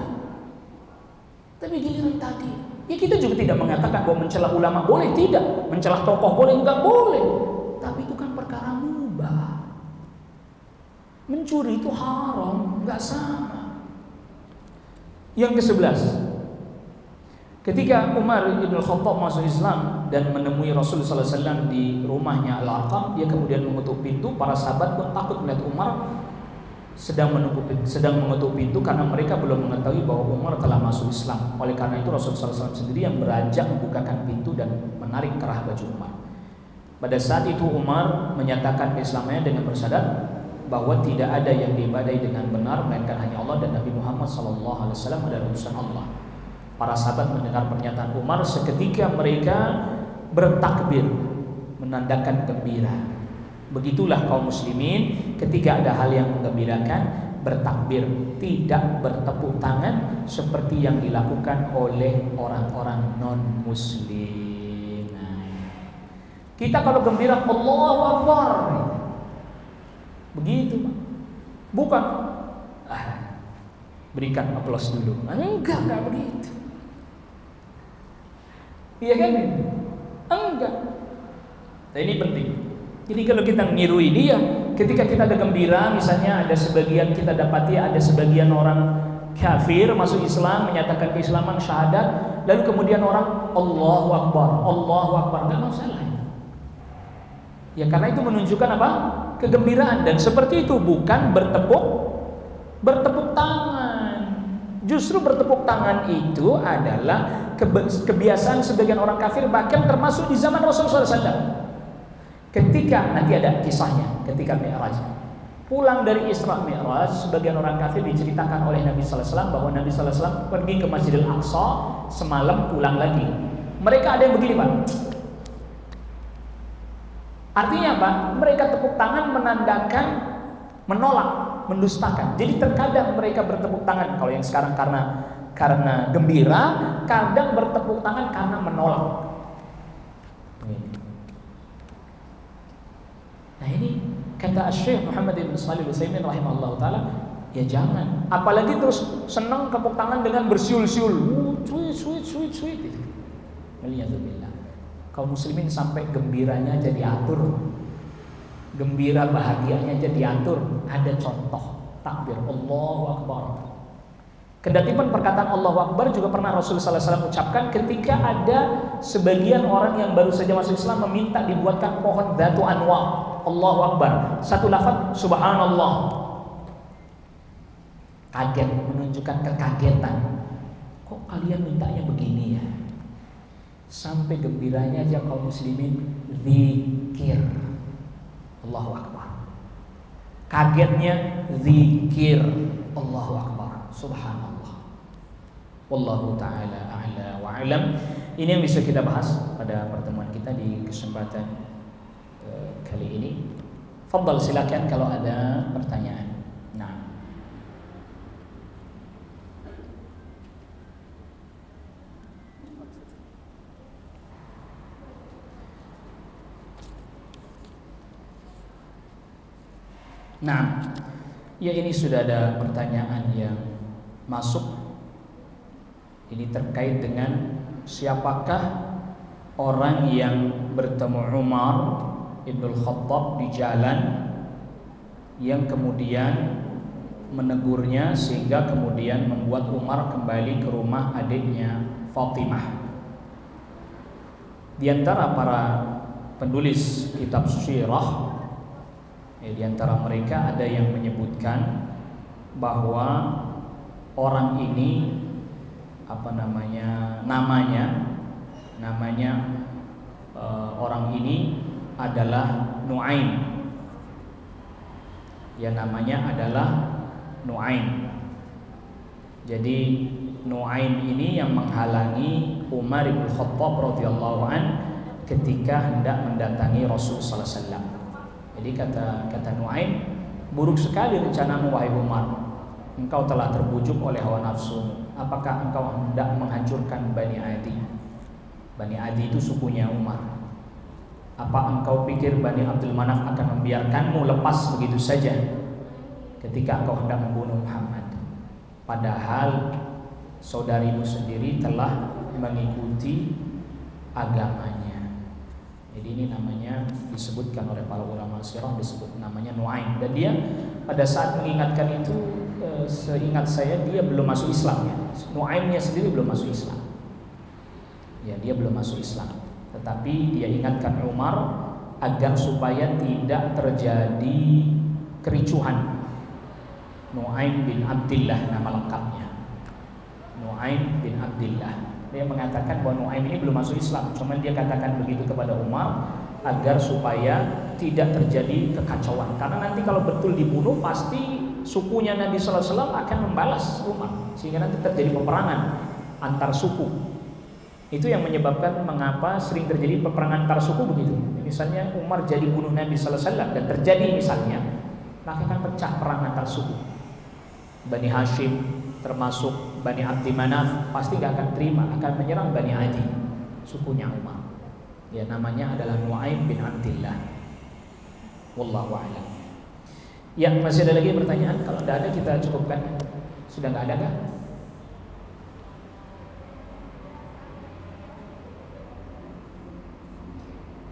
Tapi giliran tadi, ya kita juga tidak mengatakan bahwa mencela ulama boleh, tidak, mencela tokoh boleh, nggak boleh. Tapi itu kan perkara mubah. Mencuri itu haram, nggak sama. Yang ke-11, ketika Umar bin Khattab masuk Islam dan menemui Rasul sallallahu alaihi wasallam di rumahnya Al-Arqam, dia kemudian mengetuk pintu. Para sahabat pun takut melihat Umar sedang mengetuk pintu karena mereka belum mengetahui bahwa Umar telah masuk Islam. Oleh karena itu Rasul sallallahu alaihi wasallam sendiri yang beranjak membukakan pintu dan menarik kerah baju Umar. Pada saat itu Umar menyatakan keislamannya dengan bersyahadat bahwa tidak ada yang diibadahi dengan benar melainkan hanya Allah dan Nabi Muhammad sallallahu alaihi wasallam adalah utusan Allah. Para sahabat mendengar pernyataan Umar, seketika mereka bertakbir menandakan gembira. Begitulah kaum muslimin ketika ada hal yang menggembirakan, bertakbir, tidak bertepuk tangan seperti yang dilakukan oleh orang-orang non-muslim. Kita kalau gembira Allahu Akbar, begitu, bukan berikan aplaus dulu. Enggak begitu. Iya kan? Enggak. Nah, ini penting. Jadi kalau kita meniru ini ya, ketika kita ada gembira, misalnya ada sebagian kita dapati ada sebagian orang kafir masuk Islam, menyatakan keislaman, syahadat, lalu kemudian orang Allahu Akbar, enggak masalah. Ya karena itu menunjukkan apa? Kegembiraan, dan seperti itu bukan bertepuk tangan. Justru bertepuk tangan itu adalah kebiasaan sebagian orang kafir, bahkan termasuk di zaman Rasulullah SAW. Ketika nanti ada kisahnya, ketika Mi'raj, pulang dari Isra Mi'raj, sebagian orang kafir diceritakan oleh Nabi Sallallahu Alaihi Wasallam bahwa Nabi Sallallahu Alaihi Wasallam pergi ke Masjidil Aqsa semalam, pulang lagi. Mereka ada yang begini, Pak. Artinya apa? Mereka tepuk tangan menandakan menolak, mendustakan. Jadi terkadang mereka bertepuk tangan, kalau yang sekarang karena gembira, kadang bertepuk tangan karena menolak. Nah ini kata Syekh Muhammad bin Shalih Al-Utsaimin rahimahullah taala, ya jangan. Apalagi terus senang tepuk tangan dengan bersiul-siul, sweet. Waliyadzubillah. Kaum muslimin sampai gembiranya jadi atur, gembira bahagianya jadi atur. Ada contoh takbir Allahu Akbar. Kedatipun perkataan Allahu Akbar juga pernah Rasulullah SAW ucapkan ketika ada sebagian orang yang baru saja masuk Islam meminta dibuatkan pohon Dzatu Anwa. Allahu Akbar, satu lafaz Subhanallah. Kaget, menunjukkan kekagetan. Kok kalian mintanya begini ya? Sampai gembiranya aja kaum muslimin zikir Allahu Akbar. Kagetnya zikir Allahu Akbar. Subhanallah. Wallahu ta'ala a'la wa alam. Ini yang bisa kita bahas pada pertemuan kita di kesempatan kali ini. Fadhal, silakan kalau ada pertanyaan. Nah, ya ini sudah ada pertanyaan yang masuk. Ini terkait dengan siapakah orang yang bertemu Umar Ibnul Khattab di jalan yang kemudian menegurnya sehingga kemudian membuat Umar kembali ke rumah adiknya Fatimah. Di antara para penulis kitab sirah, di antara mereka ada yang menyebutkan bahwa orang ini namanya orang ini adalah Nuaim. Ya, namanya adalah Nuaim. Jadi Nuaim ini yang menghalangi Umar bin Khattab radhiyallahu an ketika hendak mendatangi Rasul sallallahu alaihi wasallam. Jadi kata Nuaim, buruk sekali rencanamu wahai Umar. Engkau telah terbujuk oleh hawa nafsu. Apakah engkau hendak menghancurkan Bani Adi? Bani Adi itu sukunya Umar. Apa engkau pikir Bani Abdul Manaf akan membiarkanmu lepas begitu saja ketika engkau hendak membunuh Muhammad? Padahal saudarimu sendiri telah mengikuti agamanya. Jadi ini namanya disebutkan oleh para ulama sirah, disebut namanya Nuaim. Dan dia pada saat mengingatkan itu, seingat saya dia belum masuk Islam ya. Nuaimnya sendiri belum masuk Islam. Ya, dia belum masuk Islam. Tetapi dia ingatkan Umar agar supaya tidak terjadi kericuhan. Nuaim bin Abdillah nama lengkapnya. Nuaim bin Abdillah. Dia mengatakan bahwa Nuaim ini belum masuk Islam. Cuman dia katakan begitu kepada Umar agar supaya tidak terjadi kekacauan. Karena nanti kalau betul dibunuh pasti sukunya Nabi sallallahu alaihi wasallam akan membalas Umar, sehingga nanti terjadi peperangan antar suku. Itu yang menyebabkan mengapa sering terjadi peperangan antar suku begitu. Misalnya Umar jadi bunuh Nabi sallallahu alaihi wasallam dan terjadi misalnya, maka akan pecah perang antar suku. Bani Hashim termasuk Bani Abdi Manaf pasti gak akan terima, akan menyerang Bani Adi, sukunya Umar. Ya, namanya adalah Nuaim bin Abdillah. Wallahu a'lam. Ya, masih ada lagi pertanyaan? Kalau tidak ada kita cukupkan. Sudah nggak ada kah?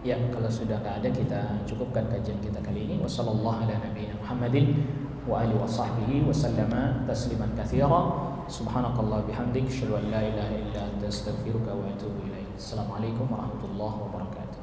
Ya, kalau sudah nggak ada kita cukupkan kajian kita kali ini. Wassallallahu ala nabiyina Muhammadin wa alihi wa sahbihi wa sallama tasliman katsira. Subhanakallah bihamdik, asyhadu an la ilaha illa anta, astaghfiruka wa atubu ilaik. Assalamualaikum warahmatullahi wabarakatuh.